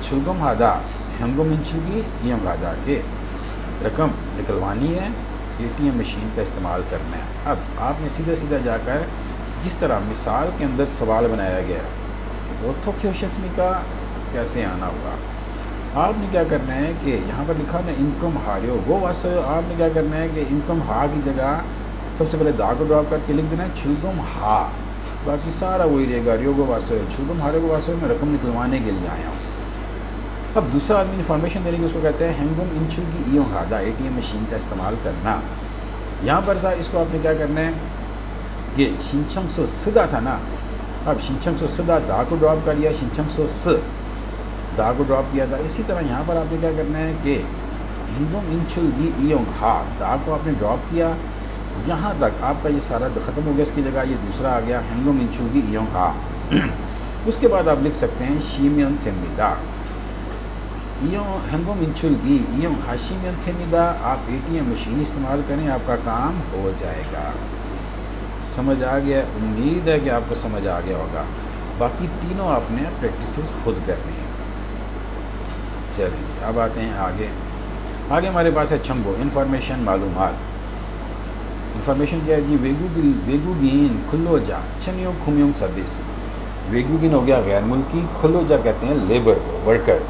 छुगुम हादा हंगुम इंचुगी योंग आदा के रकम निकलवानी है, ATM मशीन का इस्तेमाल करना है। अब आपने सीधा सीधा जाकर जिस तरह मिसाल के अंदर सवाल बनाया गया ऑर्थोक्योशस्मी का कैसे आना होगा, आपने क्या करना है कि यहाँ पर लिखा ना इनकम हारियो वो वास, आपने क्या करना है कि इनकम हा की जगह सबसे पहले दा को ड्रॉप करके लिख देना है छुलगम हा, बाकी सारा वही रहेगा। रियो को वास छुलगम हारे को वास मैं रकम निकलवाने के लिए आया हूँ। अब दूसरा आदमी इन्फॉर्मेशन देने की उसको कहते हैं हेंगुम इंचुल की इयों हादा, ATM मशीन का इस्तेमाल करना। यहाँ पर था, इसको आपने क्या करना है कि शिंचंग सो सीधा था ना, अब शिंचंग सो सीधा दा को ड्रॉप कर दिया, शिंचंग सो स दा को ड्रॉप किया था। इसी तरह यहाँ पर आपने क्या करना है कि हिंगुम इंचुल की इयों हा, दा को आपने ड्रॉप किया, यहाँ तक आपका ये सारा ख़त्म हो गया। इसकी जगह ये दूसरा आ गया हेंगुम इंचुल की इयों हा। उसके बाद आप लिख सकते हैं शीमियन थेमिदा, इयों हेंगुम इंचुल की इयों हाशिमियन थेमिदा। आप ATM मशीन इस्तेमाल करें, आपका काम हो जाएगा। समझ आ गया? उम्मीद है कि आपको समझ आ गया होगा। बाकी तीनों आपने प्रैक्टिसेस खुद करनी है। चलिए अब आते हैं आगे। आगे हमारे पास है छंगो, इन्फॉर्मेशन मालूमात। इन्फॉर्मेशन क्या है जी, वेगुगिन खुल्लोजा छनियों खुमियों सर्विस। वेगुगिन हो गया गैर मुल्की, खुल्लोजा कहते हैं लेबर को, वर्कर।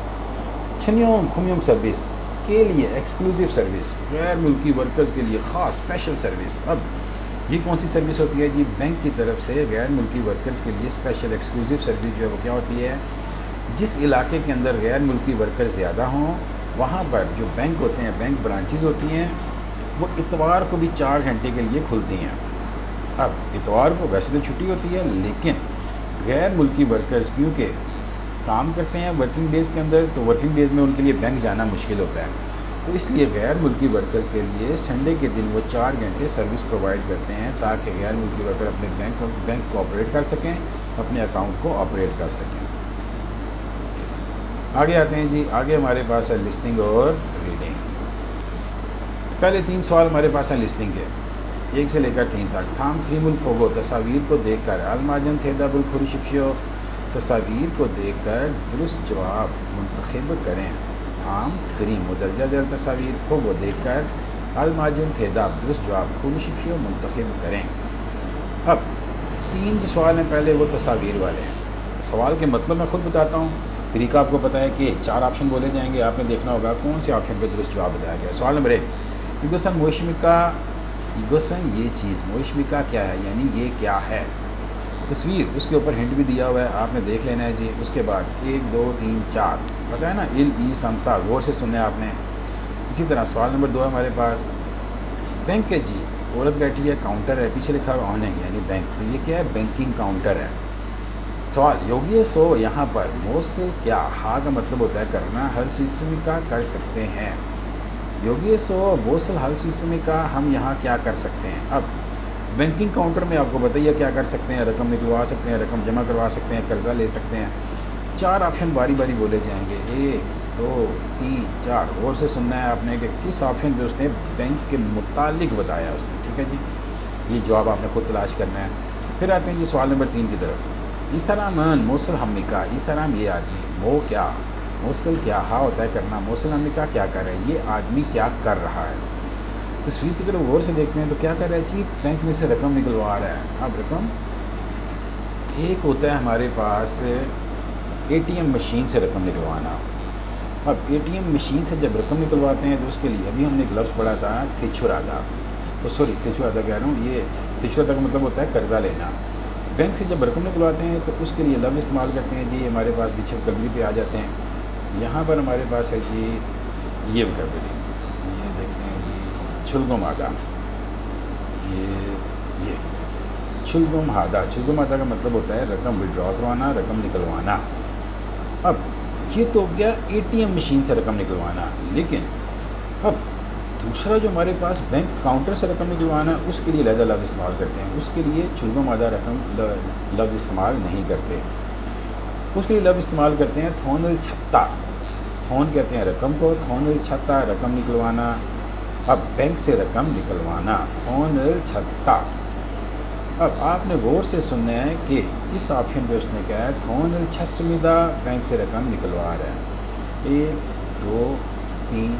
छनियों खुमियों सर्विस के लिए एक्सक्लूसिव सर्विस, गैर मुल्की वर्कर्स के लिए ख़ास स्पेशल सर्विस। अब ये कौन सी सर्विस होती है जी, बैंक की तरफ से गैर मुल्की वर्कर्स के लिए स्पेशल एक्सक्लूसिव सर्विस जो है वो क्या होती है, जिस इलाके के अंदर गैर मुल्की वर्कर ज़्यादा हों वहाँ पर जो बैंक होते हैं, बैंक ब्रांचेज़ होती हैं, वो इतवार को भी 4 घंटे के लिए खुलती हैं। अब इतवार को वैसे तो छुट्टी होती है, लेकिन गैर मुल्की वर्कर्स क्योंकि काम करते हैं वर्किंग डेज़ के अंदर, तो वर्किंग डेज़ में उनके लिए बैंक जाना मुश्किल होता है। तो इसलिए गैर मुल्की वर्कर्स के लिए संडे के दिन वो 4 घंटे सर्विस प्रोवाइड करते हैं, ताकि गैर मुल्की वर्कर अपने बैंक को ऑपरेट कर सकें, अपने अकाउंट को ऑपरेट कर सकें। आगे आते हैं जी। आगे हमारे पास है लिस्टिंग और रीडिंग। पहले 3 सवाल हमारे पास हैं लिस्टिंग के, 1 से लेकर 3 तक। थाम क्रीमुल फोगो, तस्वीर को देखकर अलमाजन थेदाबुल खुरशिप्यो, तस्वीर को देखकर दुरुस्त जवाब मुंतखब करें। आम करीम मुदरजा दर तस्वीर फोगो देखकर अलमाजन थेदाब दुरुस्त जवाब खुरशिप्यो मुंतखब करें। अब 3 जो सवाल हैं पहले वो तस्वीर वाले हैं। सवाल के मतलब मैं खुद बताता हूँ, तरीका आपको पता है कि 4 ऑप्शन बोले जाएंगे, आपने देखना होगा कौन से ऑप्शन पे दुरुस्त जवाब बताया गया। सवाल नंबर 1, इगोसन मोशमिका, इगोसन ये चीज़, मोशमिका क्या है, यानी ये क्या है। तस्वीर उसके ऊपर हिंट भी दिया हुआ है, आपने देख लेना है जी। उसके बाद 1 2 3 4 पता है ना, इल ई समसा, गौर से सुनना है आपने। इसी तरह सवाल नंबर 2 हमारे पास बैंक है जी, औरत बैठी है, काउंटर है, पीछे लिखा हुआ ऑन है यानी बैंक, तो ये क्या है, बैंकिंग काउंटर है। सवाल योगी सो, यहाँ पर मोस से क्या, हा का मतलब होता है करना, हल स्विस्मी का कर सकते हैं। योगी सो बोसल हल स्विस्मी का हम यहाँ क्या कर सकते हैं। अब बैंकिंग काउंटर में आपको बताइए क्या कर सकते हैं, रकम निकलवा सकते हैं, रकम जमा करवा सकते हैं, कर्जा ले सकते हैं। 4 ऑप्शन बारी बारी बोले जाएंगे, 1 2 3 4, और से सुनना है आपने कि किस ऑप्शन पे उसने बैंक के मुतालिक बताया उसने, ठीक है जी। ये जवाब आपने खुद तलाश करना है। फिर आते हैं जी सवाल नंबर 3 की तरफ। ईसरामन मोसल हमिका, ईसराम ये आदमी, वो क्या, मोसल क्या, हा होता है करना, मोसल हमिका क्या कर रहा है, ये आदमी क्या कर रहा है। तस्वीर की तरफ गौर से देखते हैं तो क्या कर रहा है जी, बैंक में से रकम निकलवा रहा है। अब रकम एक होता है हमारे पास ATM मशीन से रकम निकलवाना। अब ATM मशीन से जब रकम निकलवाते हैं तो उसके लिए अभी हमने एक लफ्ज़ पढ़ा था थिछुरादा, तो सॉरी थिछुरादा कह रहा हूँ, ये थिछुरादा का मतलब होता है कर्जा लेना। बैंक से जब रकम निकलवाते हैं तो उसके लिए लफ्ज़ इस्तेमाल करते हैं जी, हमारे पास पीछे वोकैबुलरी पे आ जाते हैं। यहाँ पर हमारे पास है जी ये वोकैबुलरी, ये देखते हैं जी छुलगुम आदा, ये छुलगुम हादा, छुलगुम हादा का मतलब होता है रकम विड्रॉ करवाना, रकम निकलवाना। अब ये तो हो गया ATM मशीन से रकम निकलवाना, लेकिन अब दूसरा जो हमारे पास बैंक काउंटर से रकम निकलवाना है उसके लिए लहजा लफ्ज़ इस्तेमाल करते हैं, उसके लिए छुलगुम आदा रकम लफ्ज़ इस्तेमाल नहीं करते। उसके लिए लफ्ज़ इस्तेमाल करते हैं थोनल छत्ता, थोन कहते हैं रकम को, थोनल छत्ता रकम निकलवाना। अब बैंक से रकम निकलवाना, थोनल छत्ता। अब आपने गौर से सुनना है कि इस ऑप्शन पे उसने क्या है, थोनल छस्मिदा बैंक से रकम निकलवा रहा है। 1 2 3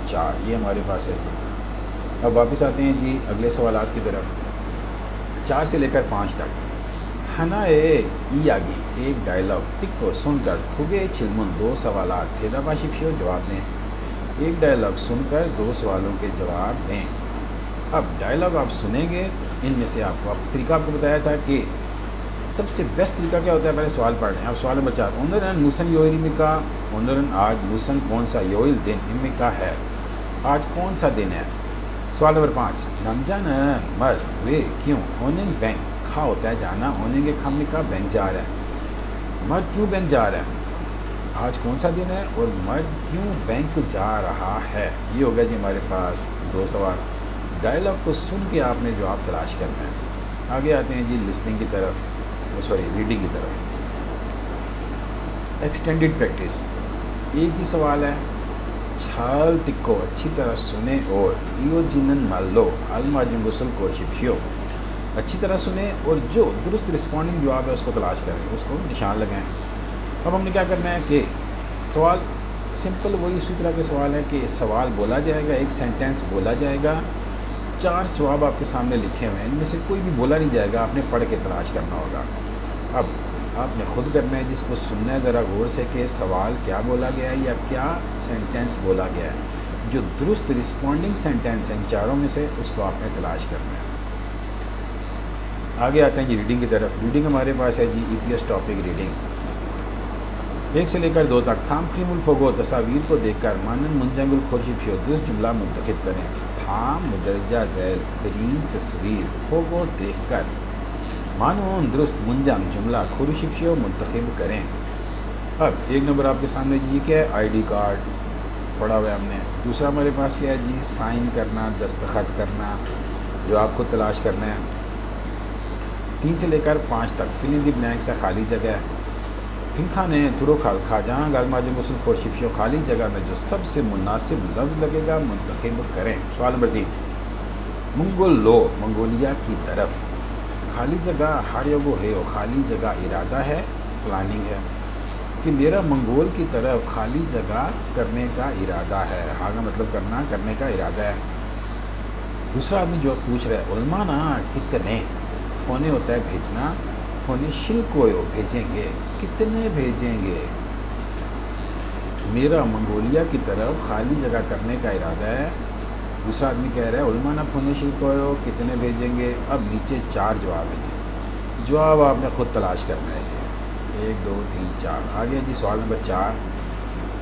4, ये हमारे पास है जी। अब वापस आते हैं जी अगले सवालात की तरफ। 4 से लेकर 5 तक हनाए ई आगे एक डायलॉग टिक्को सुनकर थुगे छिलमुन 2 सवालात थेदाबाशी फियो जवाब दें। एक डायलॉग सुनकर 2 सवालों के जवाब दें। अब डायलॉग आप सुनेंगे, इनमें से आपको तरीका आपको बताया था कि सबसे बेस्ट तरीका क्या होता है, पहले सवाल पढ़ रहे हैं। अब सवाल नंबर 4, ओनरन मूसन योइल में का ओनरन आज मूसन कौन सा योइल दिन इनमें का है, आज कौन सा दिन है। सवाल नंबर 5, नमजान मर्द वे क्यों ओनिंग बैंक खा होता है जाना, ओनेंगे खाने का बैंक जा रहा है। मर्द क्यों बैंक जा रहा है, आज कौन सा दिन है, और मर्द क्यों बैंक जा रहा है। ये हो गया जी हमारे पास 2 सवाल। डायलॉग को सुन के आपने जवाब तलाश करना है। आगे आते हैं जी लिसनिंग की तरफ, सॉरी रीडिंग की तरफ। एक्सटेंडेड प्रैक्टिस, एक ही सवाल है। छाल टिक्को अच्छी तरह सुने और इो जिनन मान लो अलमाजुम गुसल को शिपियो, अच्छी तरह सुने और जो दुरुस्त रिस्पॉन्डिंग जवाब है उसको तलाश करें, उसको निशान लगाएं। अब हमने क्या करना है कि सवाल सिंपल वही इसी तरह के सवाल है कि सवाल बोला जाएगा, एक सेंटेंस बोला जाएगा, 4 जवाब आपके सामने लिखे हुए हैं, इनमें से कोई भी बोला नहीं जाएगा, आपने पढ़ के तलाश करना होगा। अब आपने खुद करना है, जिसको सुनना है ज़रा गौर से कि सवाल क्या बोला गया है या क्या सेंटेंस बोला गया है। जो दुरुस्त रिस्पॉन्डिंग सेंटेंस है इन चारों में से, उसको आपने तलाश करना है। आगे आते हैं जी रीडिंग की तरफ। रीडिंग हमारे पास है जी EPS टॉपिक रीडिंग 1 से लेकर 2 तक। थाम फ्रीमुल फोगो तस्वीर को देखकर मानन मुंजंगुल खोशिफियो दुरुस्त जुमला मुंतखब करें। थाम मुदरजा झैल करीम तस्वीर फोगो देखकर मानून दुरुस्त मुंजंग जुमला खुरुशिफियो मुंतखब करें। अब 1 नंबर आपके सामने जी क्या है, ID कार्ड पढ़ा हुआ है हमने। दूसरा हमारे पास क्या है जी, साइन करना, दस्तखत करना, जो आपको तलाश करना है। 3 से लेकर 5 तक फिल इन द ब्लैंक्स है, खाली जगह। फिंखा ने तुरो खाल खा जहाँ गालमाजुम गुसल खोशिफियो, खाली जगह में जो सबसे मुनासिब लफ्ज़ लगेगा मुंतखब करें। सवाल नंबर 3, मंगोल लो मंगोलिया की तरफ, खाली जगह हर योगो है, खाली जगह इरादा है, प्लानिंग है कि मेरा मंगोल की तरफ खाली जगह करने का इरादा है। आगे मतलब करने का इरादा है। दूसरा आदमी जो पूछ रहा है, उलमाना कितने, होने होता है भेजना, होने शिल को भेजेंगे, कितने भेजेंगे। मेरा मंगोलिया की तरफ खाली जगह करने का इरादा है। दूसरा आदमी कह रहा है उलमाना फोने शिल को कितने भेजेंगे। अब नीचे 4 जवाब है जी, जवाब आपने खुद तलाश करना है जी। 1 2 3 4। आगे जी सवाल नंबर 4,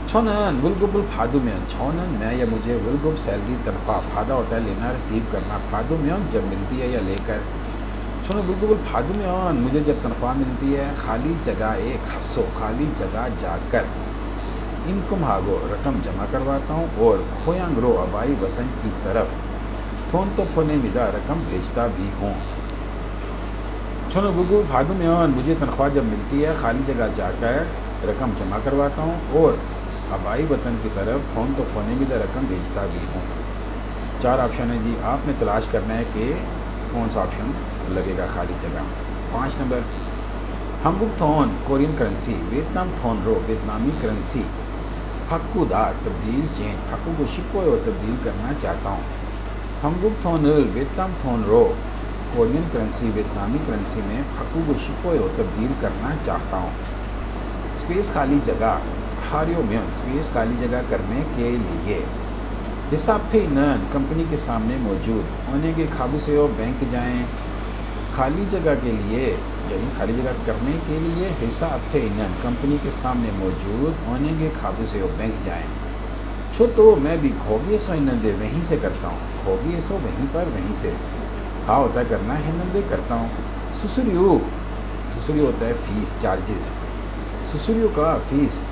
छोनन वुलगुबुल फादू में, छोनन मैं या मुझे, वुलगुब सैलरी तनख्वाह, फादा होता है लेना रिसीव करना, फादू में जब मिलती है या लेकर। छोनो वुलगुबुल फादू में मुझे जब तनख्वाह मिलती है, खाली जगह एक हंसो, खाली जगह जाकर इनकम हागो रकम जमा करवाता हूँ, और खोयांगरो आबाई वतन की तरफ थोन तो फोने मिदा रकम भेजता भी हूँ। छोनो गुगु फादू में मुझे तनख्वाह जब मिलती है, खाली जगह जाकर रकम जमा करवाता हूँ, और आबाई वतन की तरफ थोन तो फोने मिदा रकम भेजता भी हूँ। 4 ऑप्शन है जी, आपने तलाश करना है कि कौन सा ऑप्शन लगेगा खाली जगह। 5 नंबर, हमबुक थोन कोरियन करेंसी, वियतनाम थोन रो वियतनामी करेंसी, फक्कुदा तब्दील चेंज, फक्कू को शिको तब्दील करना चाहता हूँ। हमबुक थोन वियतनाम थोन रो कोरियन करेंसी वियतनामी करेंसी में फक्कू को शिको तब्दील करना चाहता हूँ। स्पेस खाली जगह, हारियो में स्पेस खाली जगह करने के लिए। हिसाब थे नन कंपनी के सामने मौजूद होने के खाबू से हो बैंक जाएं, खाली जगह के लिए यानी खाली जगह करने के लिए हिसाब थे नन कंपनी के सामने मौजूद होने के खाबू से हो बैंक जाएं। छो तो मैं भी खोगे सो नंदे वहीं से करता हूँ, खोगे सो वहीं पर वहीं से। हाँ होता है करना है, नंदे करता हूँ। सुसुरियो, सुसुरियो होता है फीस चार्जेस, सुसुरियो का फीस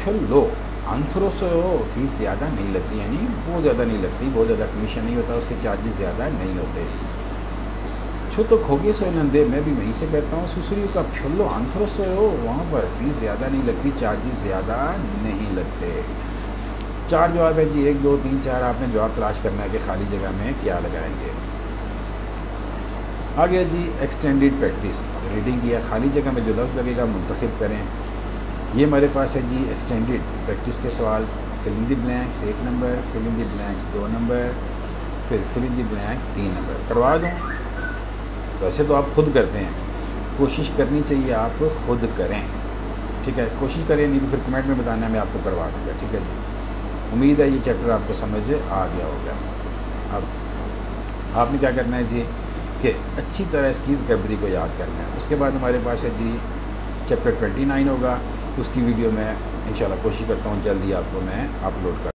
फिर लो अंथरों से फीस ज़्यादा नहीं लगती, यानी बहुत ज़्यादा नहीं लगती, बहुत ज़्यादा कमीशन नहीं होता, उसके चार्जेस ज़्यादा नहीं होते। छो तो खोगे सो नंदे मैं भी वहीं से करता हूँ, सुसुरियो का फिर लो अंथरों से हो वहाँ पर फीस ज़्यादा नहीं लगती, चार्जेस ज़्यादा नहीं लगते। 4 जवाब है जी, 1 2 3 4। आपने जवाब तलाश करना है कि खाली जगह में क्या लगाएंगे। आगे जी एक्सटेंडेड प्रैक्टिस रीडिंग किया, खाली जगह में जो लफ्ज़ लगेगा मुंतखब करें। ये हमारे पास है जी एक्सटेंडेड प्रैक्टिस के सवाल। Fill in the blanks 1 number, fill in the blanks 2 number, फिर fill in the blank 3 number. करवा दूँ? वैसे तो आप खुद करते हैं, कोशिश करनी चाहिए आप खुद करें, ठीक है। कोशिश करें, नहीं तो फिर कमेंट में बताना, मैं आपको करवा दूँगा, ठीक है जी। उम्मीद है ये चैप्टर आपको समझ आ गया होगा। अब आपने क्या करना है जी कि अच्छी तरह इसकी रिकवरी को याद करना है। उसके बाद हमारे पास है जी चैप्टर 29 होगा, उसकी वीडियो मैं इंशाल्लाह कोशिश करता हूँ जल्दी आपको मैं अपलोड कर